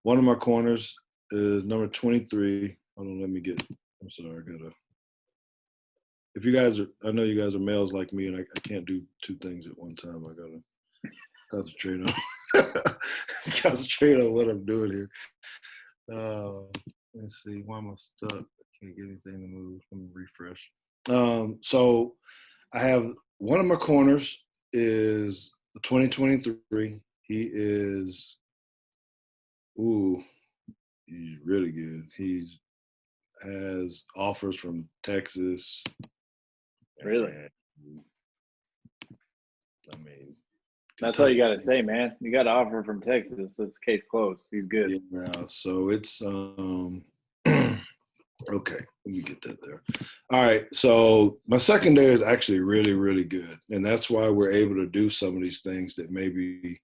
One of my corners is number 23. Hold on, I'm sorry, if you guys I know you guys are males like me, and I can't do two things at one time. I gotta concentrate on what I'm doing here. Let's see, why am I stuck? I can't get anything to move. Let me refresh. So I have one of my corners is 2023. He is, he's really good. He's has offers from Texas. Really? I mean, that's all you got to say, man. You got an offer from Texas. It's case closed. He's good. Yeah, so it's okay, let me get that there. All right, so my secondary is actually really, really good, and that's why we're able to do some of these things that maybe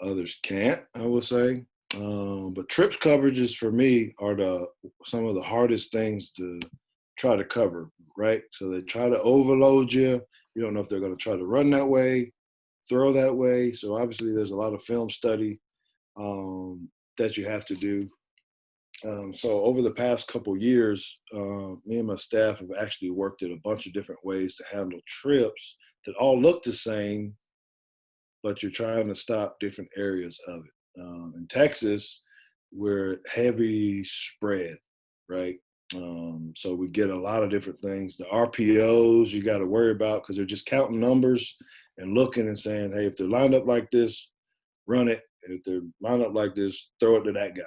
others can't, I would say. But trips coverages for me are some of the hardest things to try to cover, right? So they try to overload you. You don't know if they're going to try to run that way, throw that way. So obviously there's a lot of film study that you have to do. So over the past couple years, me and my staff have actually worked at a bunch of different ways to handle trips that all look the same, but you're trying to stop different areas of it. In Texas, we're heavy spread, right? So we get a lot of different things. The RPOs you got to worry about because they're just counting numbers and looking and saying, hey, if they're lined up like this, run it. If they're lined up like this, throw it to that guy.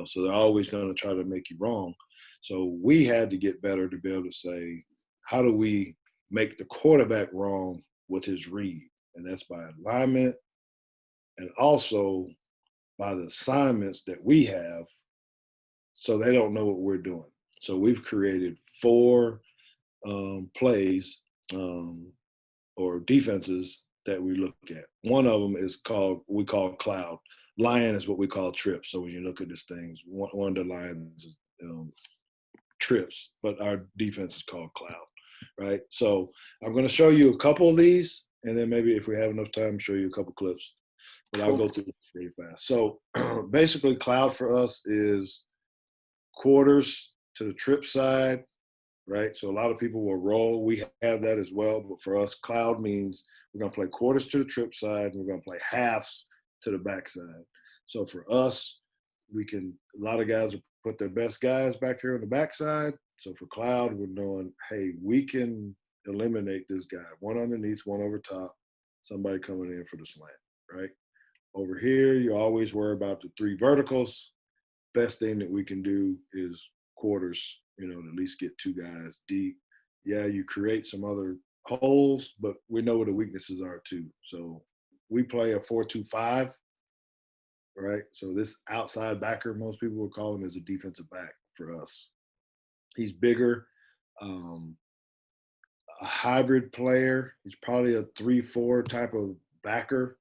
So they're always going to try to make you wrong. So we had to get better to be able to say, how do we make the quarterback wrong with his read? And that's by alignment and also by the assignments that we have so they don't know what we're doing. So we've created 4 plays or defenses that we look at. One of them is we call cloud. Lion is what we call trips. So when you look at these things, one of the lions is trips, but our defense is called cloud, right? So I'm going to show you a couple of these, and then maybe if we have enough time, show you a couple clips. But I'll go through this really fast. So basically, cloud for us is quarters to the trip side, right? So a lot of people will roll. We have that as well. But for us, cloud means we're going to play quarters to the trip side, and we're going to play halves to the back side. So for us, a lot of guys will put their best guys back here on the back side. So for cloud, we're knowing, hey, we can eliminate this guy. One underneath, one over top, somebody coming in for the slant, right? Over here, you always worry about the 3 verticals. Best thing that we can do is quarters, to at least get 2 guys deep. Yeah, you create some other holes, but we know where the weaknesses are too. So we play a 4-2-5, right? So this outside backer, most people would call him as a defensive back for us. He's bigger, a hybrid player. He's probably a 3-4 type of backer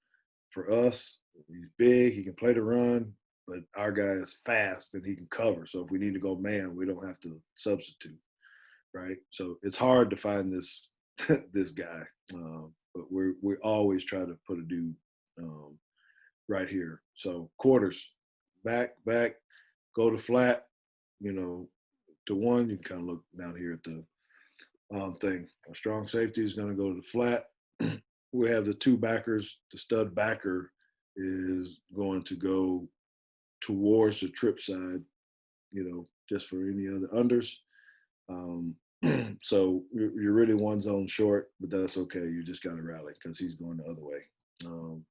for us. He's big. He can play the run, but our guy is fast and he can cover. So if we need to go man, we don't have to substitute, right? So it's hard to find this this guy, but we always try to put a dude right here. So quarters, back, go to flat, to one, you can kind of look down here at the thing. A strong safety is going to go to the flat. We have the two backers. The stud backer is going to go towards the trip side, just for any other unders. Um, so you're really one zone short, but that's okay. You just got to rally because he's going the other way.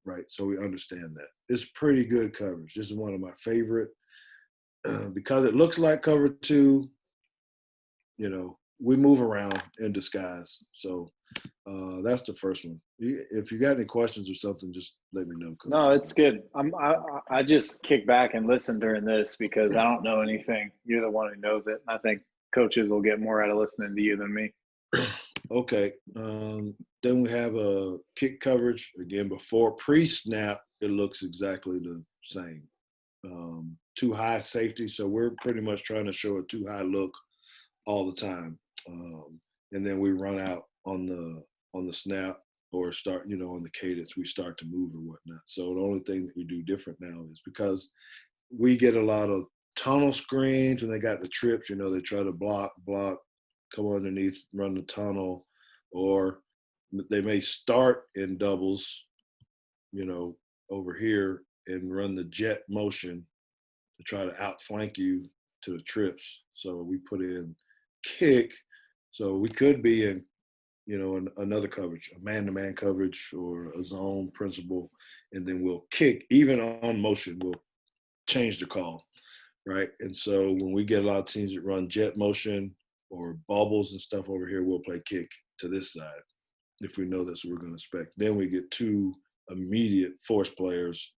Right. So we understand that. It's pretty good coverage. This is one of my favorite because it looks like cover two. We move around in disguise. So that's the first one. If you got any questions or something, just let me know, Coach. No, it's good. I just kick back and listen during this because I don't know anything. You're the one who knows it. I think coaches will get more out of listening to you than me. Okay. Then we have a kick coverage. Again, before pre-snap, it looks exactly the same. Too high safety. So we're pretty much trying to show a too high look all the time. And then we run out on the snap or start, on the cadence, we start to move or whatnot. So the only thing that we do different now is because we get a lot of tunnel screens when they got the trips, they try to block, come underneath, run the tunnel, or they may start in doubles, over here and run the jet motion to try to outflank you to the trips. So we put in kick. So we could be in, another coverage, a man-to-man coverage or a zone principle, and then we'll kick. Even on motion, we'll change the call, right? And so when we get a lot of teams that run jet motion or bubbles and stuff over here, we'll play kick to this side if we know that's what we're going to expect. Then we get two immediate force players.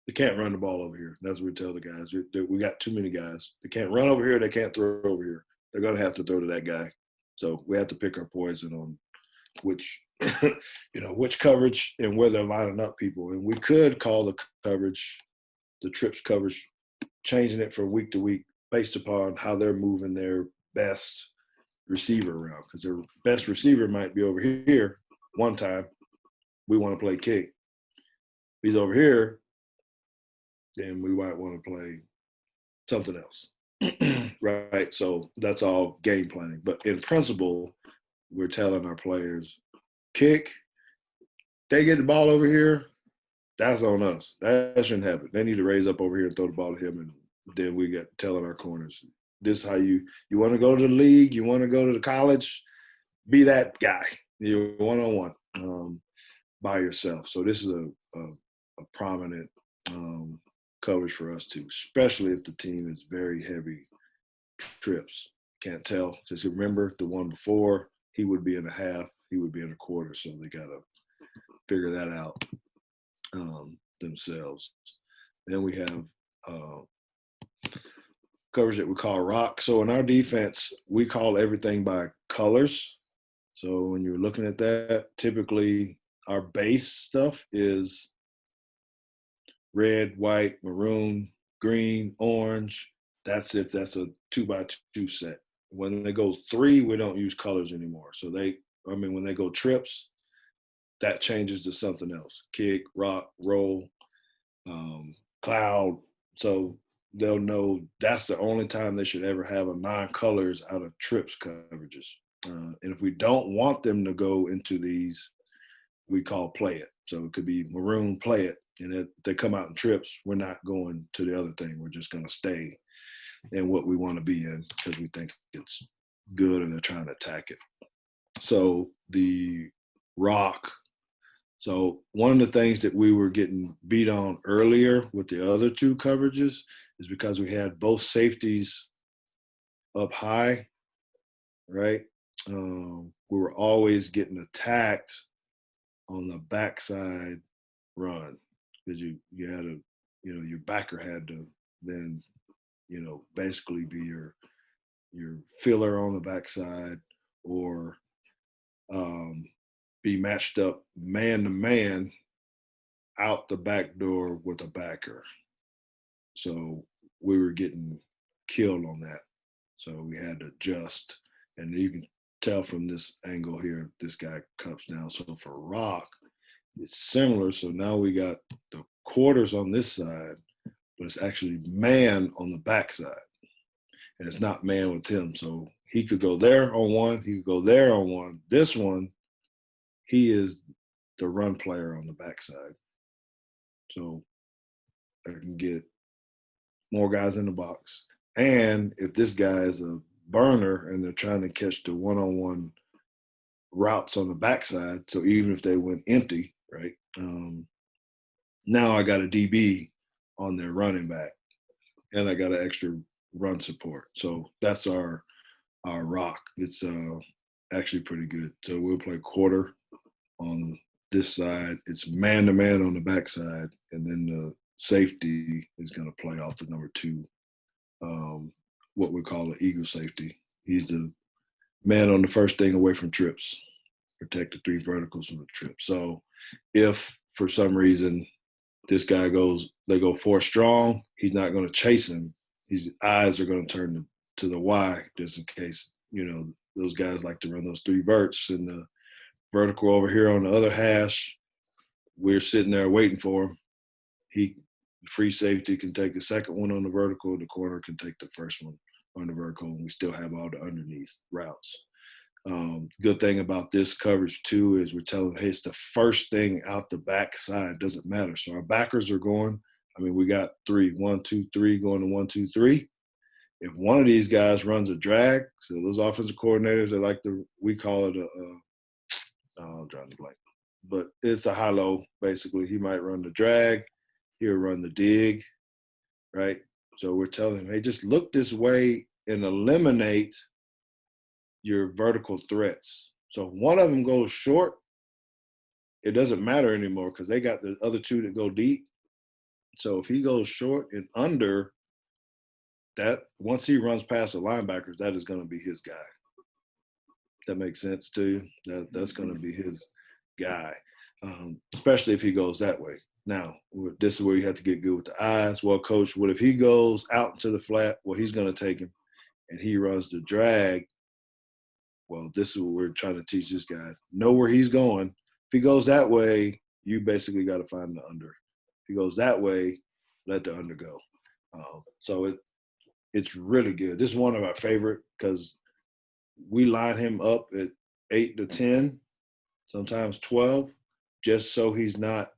They can't run the ball over here. That's what we tell the guys. We got too many guys. They can't run over here. They can't throw over here. They're going to have to throw to that guy. So we have to pick our poison on which, which coverage and where they're lining up people. And we could call the coverage, the trips coverage, changing it from week to week based upon how they're moving their best receiver around. Because their best receiver might be over here one time. We want to play kick. He's over here, then we might want to play something else. Right? So that's all game planning. But in principle, we're telling our players, kick, they get the ball over here, that's on us. That shouldn't happen. They need to raise up over here and throw the ball to him, and then we get telling our corners, this is how you want to go to the league, you want to go to the college, be that guy. You're one-on-one by yourself. So this is a prominent coverage for us too, especially if the team is very heavy trips. Can't tell. Just remember the one before, he would be in a half, he would be in a quarter. So they got to figure that out themselves. Then we have coverage that we call rock. So in our defense, we call everything by colors. So when you're looking at that, typically our base stuff is red, white, maroon, green, orange. That's if that's a 2x2 set. When they go 3, we don't use colors anymore. So when they go trips, that changes to something else. Kick, rock, roll, cloud. So they'll know that's the only time they should ever have a non-colors out of trips coverages. And if we don't want them to go into these, we call play it. So it could be maroon, play it. And if they come out in trips, we're not going to the other thing. We're just going to stay in what we want to be in because we think it's good and they're trying to attack it. So the rock. So one of the things that we were getting beat on earlier with the other two coverages is because we had both safeties up high, right? We were always getting attacked on the backside run because you had to, your backer had to then, basically be your filler on the backside or be matched up man to man out the back door with a backer. So we were getting killed on that. So we had to adjust. And you can tell from this angle here, this guy cups now. So for rock, it's similar. So now we got the quarters on this side, but it's actually man on the backside. and it's not man with him. So he could go there on one, he could go there on one. This one, he is the run player on the backside. So I can get more guys in the box. And if this guy is a burner and they're trying to catch the one-on-one routes on the backside, so even if they went empty, right? Now I got a DB on their running back, and I got an extra run support. So that's our rock. It's actually pretty good. So we'll play quarter on this side. It's man to man on the backside, and then the safety is going to play off the number two, what we call an eagle safety. He's the man on the first thing away from trips, protect the three verticals from the trip. So if for some reason this guy they go four strong, he's not going to chase him. His eyes are going to turn to the Y just in case, those guys like to run those three verts and the vertical over here on the other hash. We're sitting there waiting for him. Free safety can take the second one on the vertical. The corner can take the first one on the vertical, and we still have all the underneath routes. Good thing about this coverage too is we're telling them, hey, it's the first thing out the back side. Doesn't matter. So our backers are going. We got 3, 1, 2, 3 going to 1, 2, 3. If one of these guys runs a drag, so those offensive coordinators, we call it I'm drawing the blank, but it's a high-low. Basically, he might run the drag. He'll run the dig, right? So we're telling him, hey, just look this way and eliminate your vertical threats. So if one of them goes short, it doesn't matter anymore because they got the other two that go deep. So if he goes short and under, that once he runs past the linebackers, that is going to be his guy. That makes sense to you? That's going to be his guy, especially if he goes that way. Now, this is where you have to get good with the eyes. Well, coach, what if he goes out into the flat? Well, he's going to take him, and he runs the drag. Well, this is what we're trying to teach this guy. Know where he's going. If he goes that way, you basically got to find the under. If he goes that way, let the under go. So it's really good. This is one of our favorite because we line him up at 8 to 10, sometimes 12, just so he's not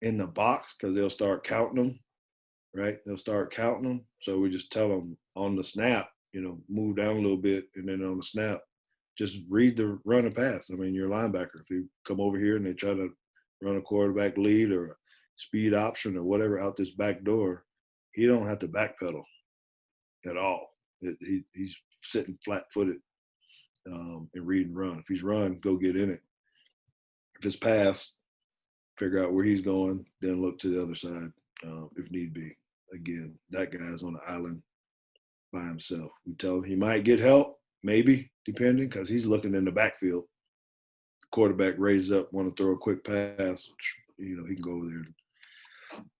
in the box because they'll start counting them, right? They'll start counting them. So we just tell them on the snap, move down a little bit, and then on the snap, just read the run and pass. Your linebacker, if you come over here and they try to run a quarterback lead or a speed option or whatever out this back door, he don't have to backpedal at all. He's sitting flat-footed and read and run. If he's run, go get in it. If it's pass, figure out where he's going, then look to the other side if need be. Again, that guy's on the island by himself. We tell him he might get help, maybe, depending, because he's looking in the backfield. The quarterback raises up, want to throw a quick pass, he can go over there and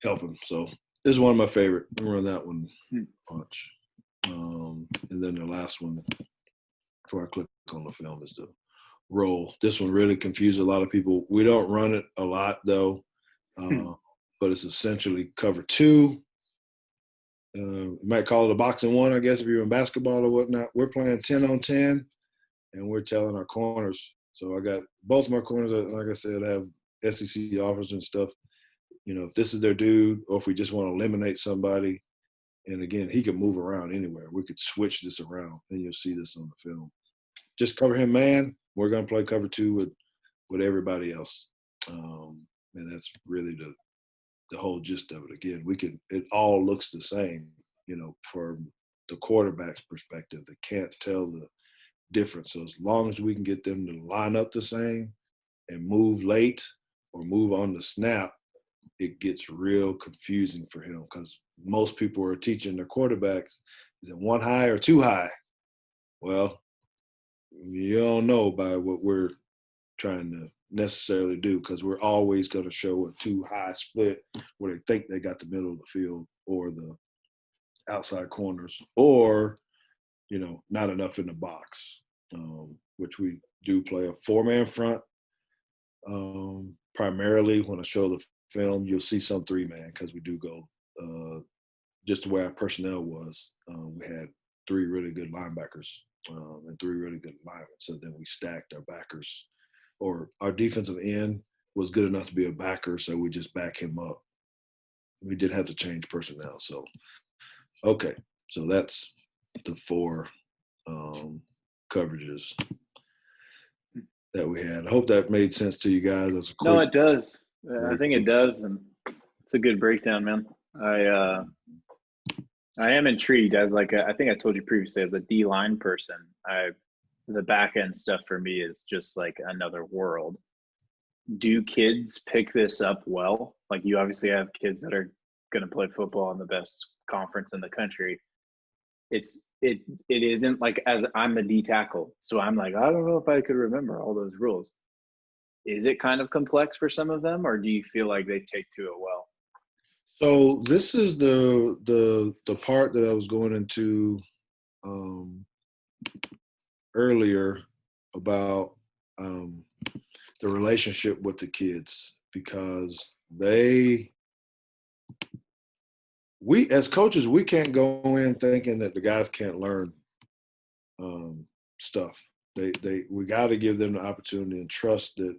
help him. So this is one of my favorite. I'm going to run that one bunch. And then the last one, before I click on the film, is the roll. This one really confused a lot of people. We don't run it a lot, though, but it's essentially cover two. You might call it a box and one, I guess, if you're in basketball or whatnot. We're playing 10 on 10, and we're telling our corners. So I got both of my corners, like I said, have SEC offers and stuff. If this is their dude or if we just want to eliminate somebody, and again, he can move around anywhere. We could switch this around, and you'll see this on the film. Just cover him, man. We're going to play cover two with everybody else. And that's really the whole gist of it. Again, it all looks the same, from the quarterback's perspective. They can't tell the difference. So as long as we can get them to line up the same and move late or move on the snap, it gets real confusing for him because most people are teaching their quarterbacks, is it one high or two high? Well, you don't know by what we're trying to necessarily do because we're always going to show a too high split where they think they got the middle of the field or the outside corners or, not enough in the box, which we do play a four-man front. Primarily when I show the film, you'll see some three-man because we do go just the way our personnel was. We had three really good linebackers and three really good linemen. So then we stacked our backers, or our defensive end was good enough to be a backer, so we just back him up. We didn't have to change personnel. So, okay, so that's the four coverages that we had. I hope that made sense to you guys. That's a quick. No, it does. I Very think quick. it does, and it's a good breakdown, man. I am intrigued as I think I told you previously, as a D line person, the back end stuff for me is just like another world. Do kids pick this up well? Like, you obviously have kids that are going to play football in the best conference in the country. It isn't like, as I'm a D tackle, so I'm like, I don't know if I could remember all those rules. Is it kind of complex for some of them, or do you feel like they take to it well? So this is the part that I was going into earlier about the relationship with the kids, because we as coaches, we can't go in thinking that the guys can't learn stuff. We got to give them the opportunity and trust that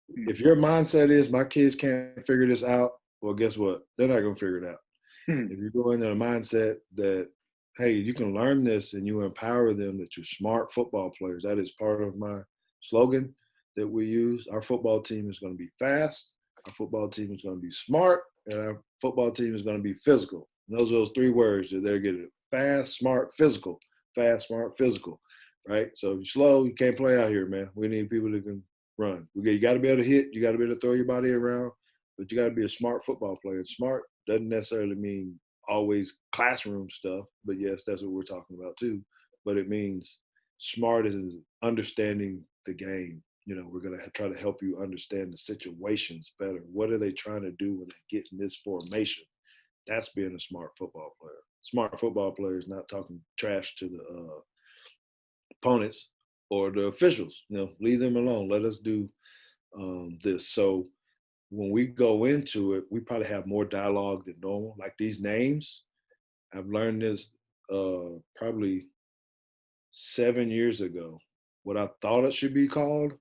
if your mindset is my kids can't figure this out, well, guess what? They're not going to figure it out. If you go in a mindset that, hey, you can learn this and you empower them, that you're smart football players. That is part of my slogan that we use. Our football team is going to be fast. Our football team is going to be smart. And our football team is going to be physical. And those three words that they're getting: fast, smart, physical. Fast, smart, physical. Right? So if you're slow, you can't play out here, man. We need people that can run. You got to be able to hit. You got to be able to throw your body around. But you got to be a smart football player. Smart doesn't necessarily mean always classroom stuff, but yes, that's what we're talking about too. But it means smart is understanding the game. You know, we're going to try to help you understand the situations better. What are they trying to do when they get in this formation? That's being a smart football player. Smart football player is not talking trash to the opponents or the officials. You know, leave them alone. Let us do this. So when we go into it, we probably have more dialogue than normal. Like these names, I've learned this probably 7 years ago. What I thought it should be called,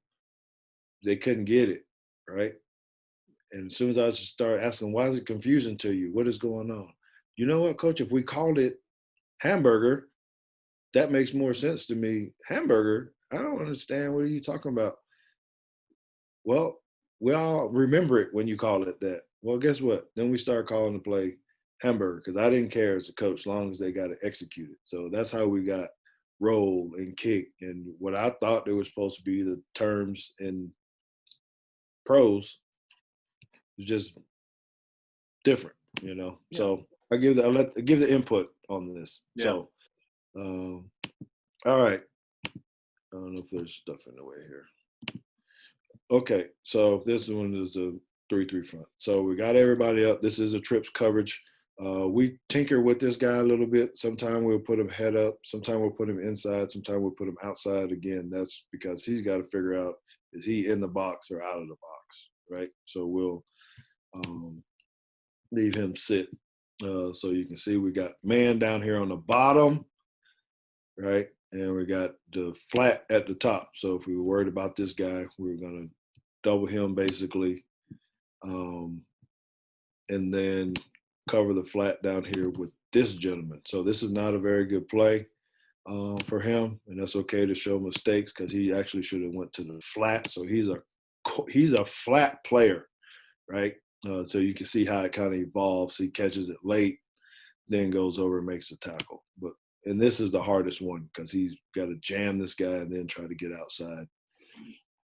they couldn't get it, right? And as soon as I just started asking, why is it confusing to you? What is going on? You know what, coach? If we called it hamburger, that makes more sense to me. Hamburger? I don't understand. What are you talking about? Well, we all remember it when you call it that. Well, guess what? Then we start calling the play hamburger because I didn't care as a coach, as long as they got it executed. So that's how we got roll and kick. And what I thought they were supposed to be the terms in pros is just different, you know. Yeah. So I give the input on this. Yeah. So, all right. I don't know if there's stuff in the way here. Okay, so this one is a 3-3 front. So we got everybody up. This is a trips coverage. We tinker with this guy a little bit. Sometimes we'll put him head up. Sometimes we'll put him inside. Sometimes we'll put him outside. Again, that's because he's got to figure out, is he in the box or out of the box, right? So we'll leave him sit. So you can see we got man down here on the bottom, right? And we got the flat at the top. So if we were worried about this guy, we were going to double him basically, and then cover the flat down here with this gentleman. So this is not a very good play for him, and that's okay to show mistakes because he actually should have went to the flat. So he's a flat player, right? So you can see how it kind of evolves. He catches it late, then goes over and makes the tackle. And this is the hardest one because he's got to jam this guy and then try to get outside.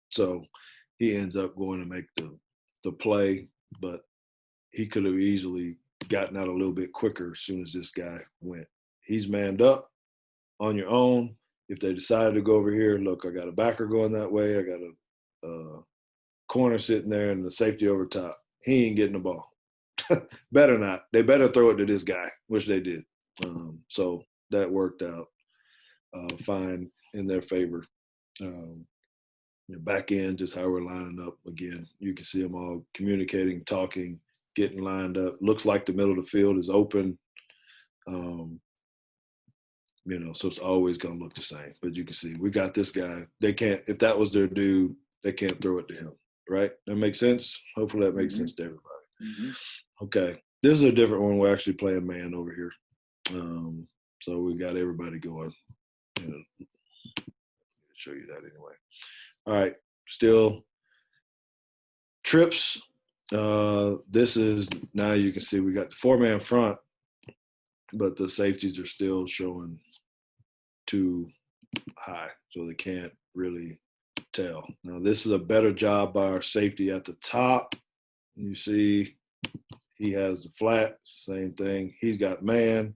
So he ends up going to make the play, but he could have easily gotten out a little bit quicker as soon as this guy went. He's manned up on your own. If they decided to go over here, look, I got a backer going that way. I got a corner sitting there and the safety over top. He ain't getting the ball. Better not. They better throw it to this guy, which they did. So that worked out fine in their favor. Back end, just how we're lining up. Again, you can see them all communicating, talking, getting lined up. Looks like the middle of the field is open. So it's always going to look the same. But you can see we got this guy. They can't, if that was their dude, they can't throw it to him, right? That makes sense? Hopefully that makes sense to everybody. Okay. This is a different one. We're actually playing man over here. So we got everybody going. Show you that anyway. All right. Still trips. This is, now you can see we got the 4-man front, but the safeties are still showing too high, so they can't really tell. Now this is a better job by our safety at the top. You see he has the flat, same thing. He's got man.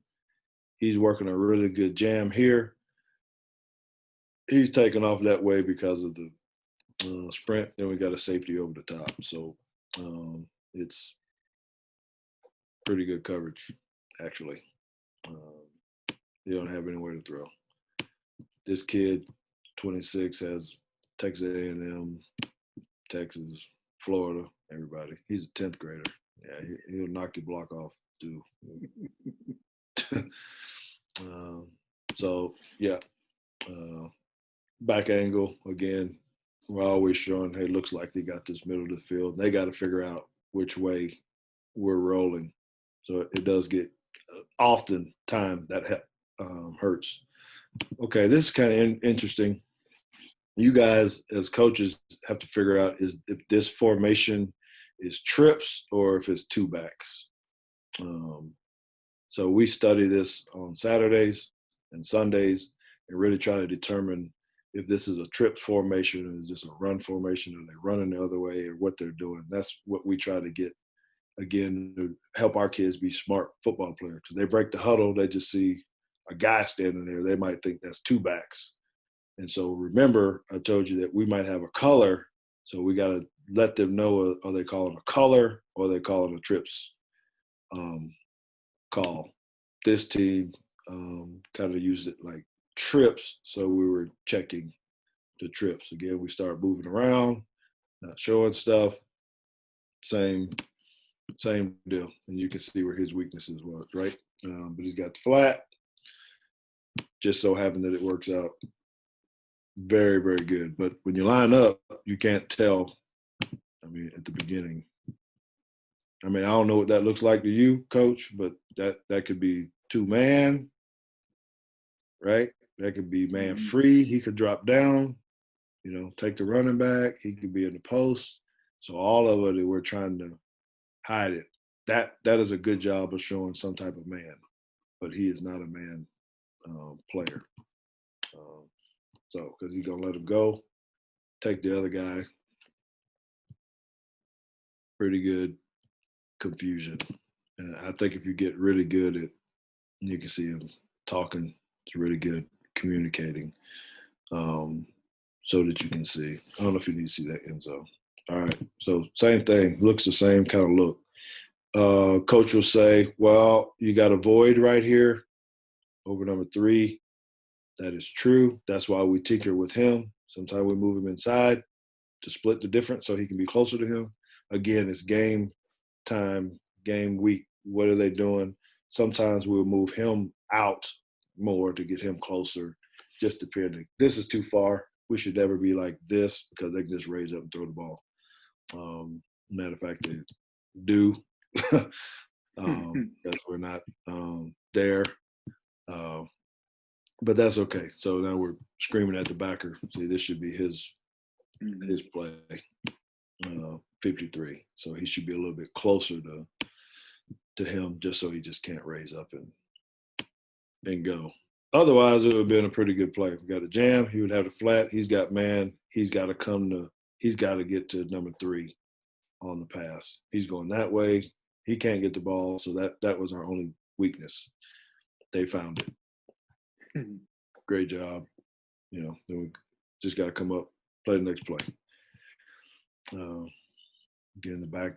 He's working a really good jam here. He's taking off that way because of the sprint. Then we got a safety over the top. So it's pretty good coverage, actually. You don't have anywhere to throw. This kid, 26, has Texas A&M, Texas, Florida, everybody. He's a 10th grader. Yeah, he'll knock your block off, too. So, yeah. Back angle, again, we're always showing, hey, looks like they got this middle of the field. They got to figure out which way we're rolling. So it does get often time that hurts. Okay, this is kind of interesting. You guys as coaches have to figure out is if this formation is trips or if it's two backs. So we study this on Saturdays and Sundays and really try to determine if this is a trip formation or is this a run formation, or they're running the other way, or what they're doing. That's what we try to get, again, to help our kids be smart football players. Because they break the huddle, they just see a guy standing there. They might think that's two backs. And so remember, I told you that we might have a color, so we got to let them know, are they calling a color or are they calling a trips call. This team kind of used it like trips, so we were checking the trips. Again, we start moving around, not showing stuff. Same deal. And you can see where his weaknesses was, right? But he's got the flat. Just so happened that it works out very, very good. But when you line up, you can't tell, at the beginning. I don't know what that looks like to you, Coach, but that could be two-man, right? That could be man free. He could drop down, take the running back. He could be in the post. So all of it, we're trying to hide it. That is a good job of showing some type of man, but he is not a man player. So because he's going to let him go, take the other guy. Pretty good confusion. And I think if you get really good at, you can see him talking, it's really good communicating, so that you can see. I don't know if you need to see that end zone. All right. So same thing, looks the same kind of look. Coach will say, well, you got a void right here over number 3. That is true. That's why we tinker with him. Sometimes we move him inside to split the difference so he can be closer to him. Again, it's game time, game week. What are they doing? Sometimes we'll move him out more to get him closer, just depending. This is too far. We should never be like this because they can just raise up and throw the ball. Matter of fact, they do because we're not there. But that's okay. So now we're screaming at the backer. See, this should be his play, 53. So he should be a little bit closer to him, just so he just can't raise up and go. Otherwise, it would have been a pretty good play. We got a jam. He would have the flat. He's got man. He's got to get to number 3 on the pass. He's going that way. He can't get the ball. So that was our only weakness. They found it. Great job. Then we just got to come up, play the next play. Getting the back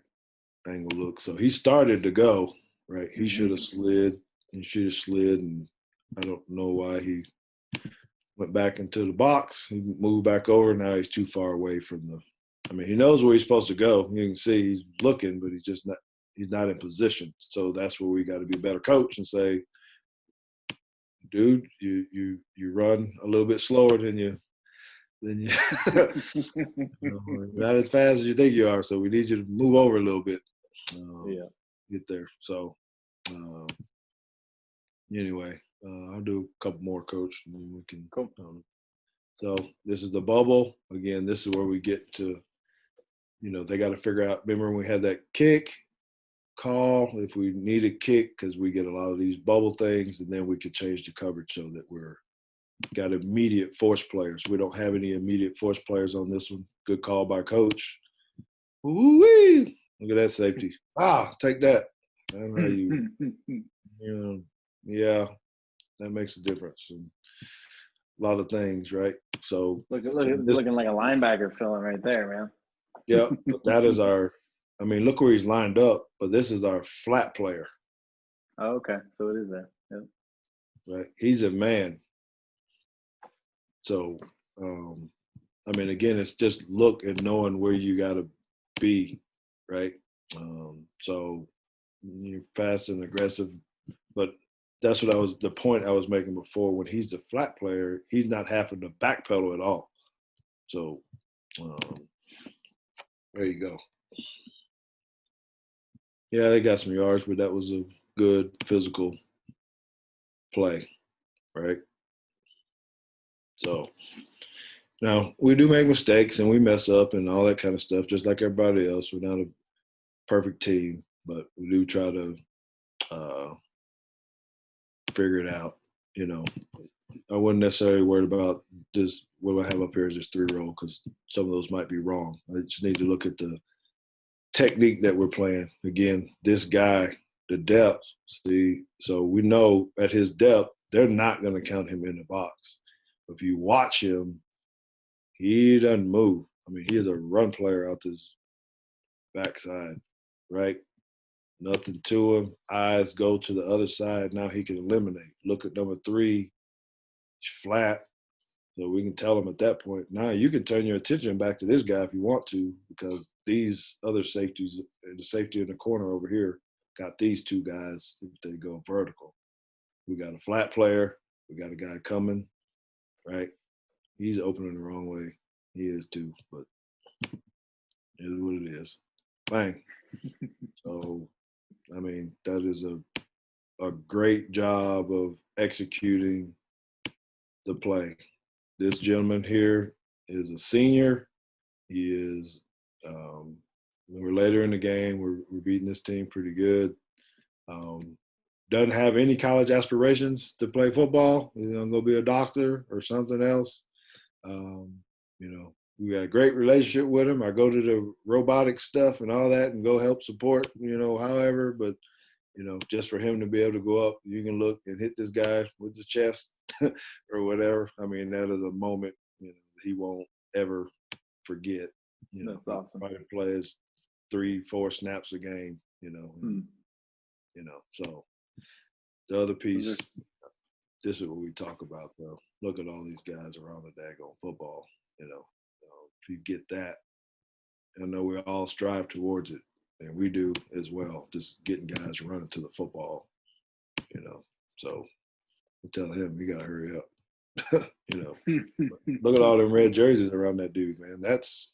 angle look. So he started to go, right? He should have slid. He should have slid, and I don't know why he went back into the box. He moved back over. Now he's too far away from he knows where he's supposed to go. You can see he's looking, but he's not in position. So that's where we got to be a better coach and say, dude, you run a little bit slower than you not as fast as you think you are. So we need you to move over a little bit. Get there. So anyway, I'll do a couple more, Coach, and then we can. Cool. So this is the bubble. Again, this is where we get to, they got to figure out. Remember when we had that kick call, if we need a kick, because we get a lot of these bubble things, and then we could change the coverage so that we're got immediate force players. We don't have any immediate force players on this one. Good call by Coach. Woo-wee! Look at that safety. Take that. That's how yeah, that makes a difference. And a lot of things, right? So looking like a linebacker filling right there, man. Yeah, but that is look where he's lined up, but this is our flat player. Oh, okay. So it is there. Yep. Right. He's a man. So, again, it's just look and knowing where you got to be, right? So you're fast and aggressive, but that's the point I was making before. When he's the flat player, he's not having to backpedal at all. So there you go. Yeah, they got some yards, but that was a good physical play, right? So now we do make mistakes and we mess up and all that kind of stuff, just like everybody else. We're not a perfect team, but we do try to figure it out. I wasn't necessarily worried about this. What I have up here is just 3-roll because some of those might be wrong. I just need to look at the technique that we're playing. Again, this guy, the depth, so we know at his depth, they're not going to count him in the box. If you watch him, he doesn't move. He is a run player out this backside, right? Nothing to him. Eyes go to the other side. Now he can eliminate. Look at number 3. He's flat. So we can tell him at that point, now you can turn your attention back to this guy if you want to, because these other safeties, the safety in the corner over here, got these 2 guys if they go vertical. We got a flat player. We got a guy coming, right? He's opening the wrong way. He is too, but it is what it is. Bang. So, that is a great job of executing the play. This gentleman here is a senior. He is, we're later in the game. We're beating this team pretty good. Doesn't have any college aspirations to play football. He's going to go be a doctor or something else. We got a great relationship with him. I go to the robotic stuff and all that and go help support, however, but, just for him to be able to go up, you can look and hit this guy with the chest or whatever. That is a moment, he won't ever forget. That's awesome. He plays 3-4 snaps a game, so the other piece, this is what we talk about, though. Look at all these guys around the daggone football, if you get that, I know we all strive towards it, and we do as well, just getting guys running to the football, so we tell him, you got to hurry up, Look at all them red jerseys around that dude, man. That's,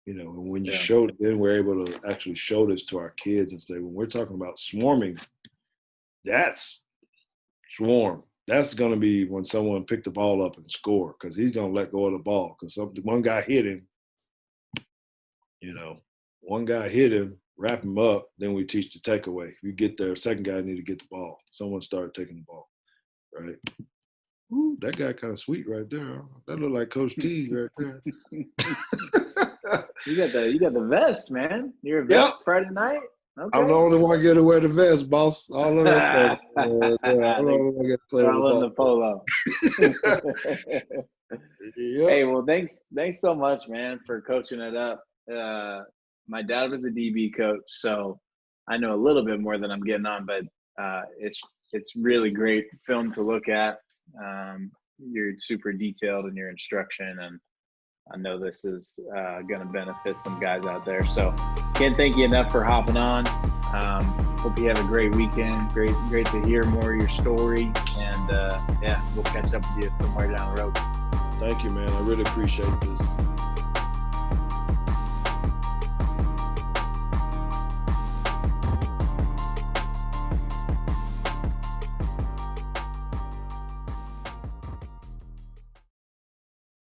and when you show it, then we're able to actually show this to our kids and say, when we're talking about swarming, that's swarm. That's going to be when someone picked the ball up and score, because he's going to let go of the ball because one guy hit him. One guy hit him, wrap him up, then we teach the takeaway. If you get there, second guy need to get the ball. Someone started taking the ball, right? Ooh, that guy kind of sweet right there. That look like Coach Teague right there. You got the vest, man. You're a vest Friday night? Okay. I'm the only one get to wear the vest, boss. All of us stuff. I'm the only one get to play with the polo. Yep. Hey, well, thanks so much, man, for coaching it up. My dad was a DB coach, so I know a little bit more than I'm getting on, but it's really great film to look at. You're super detailed in your instruction, and I know this is going to benefit some guys out there. So can't thank you enough for hopping on. Hope you have a great weekend. Great to hear more of your story. and yeah, we'll catch up with you somewhere down the road. Thank you, man. I really appreciate this.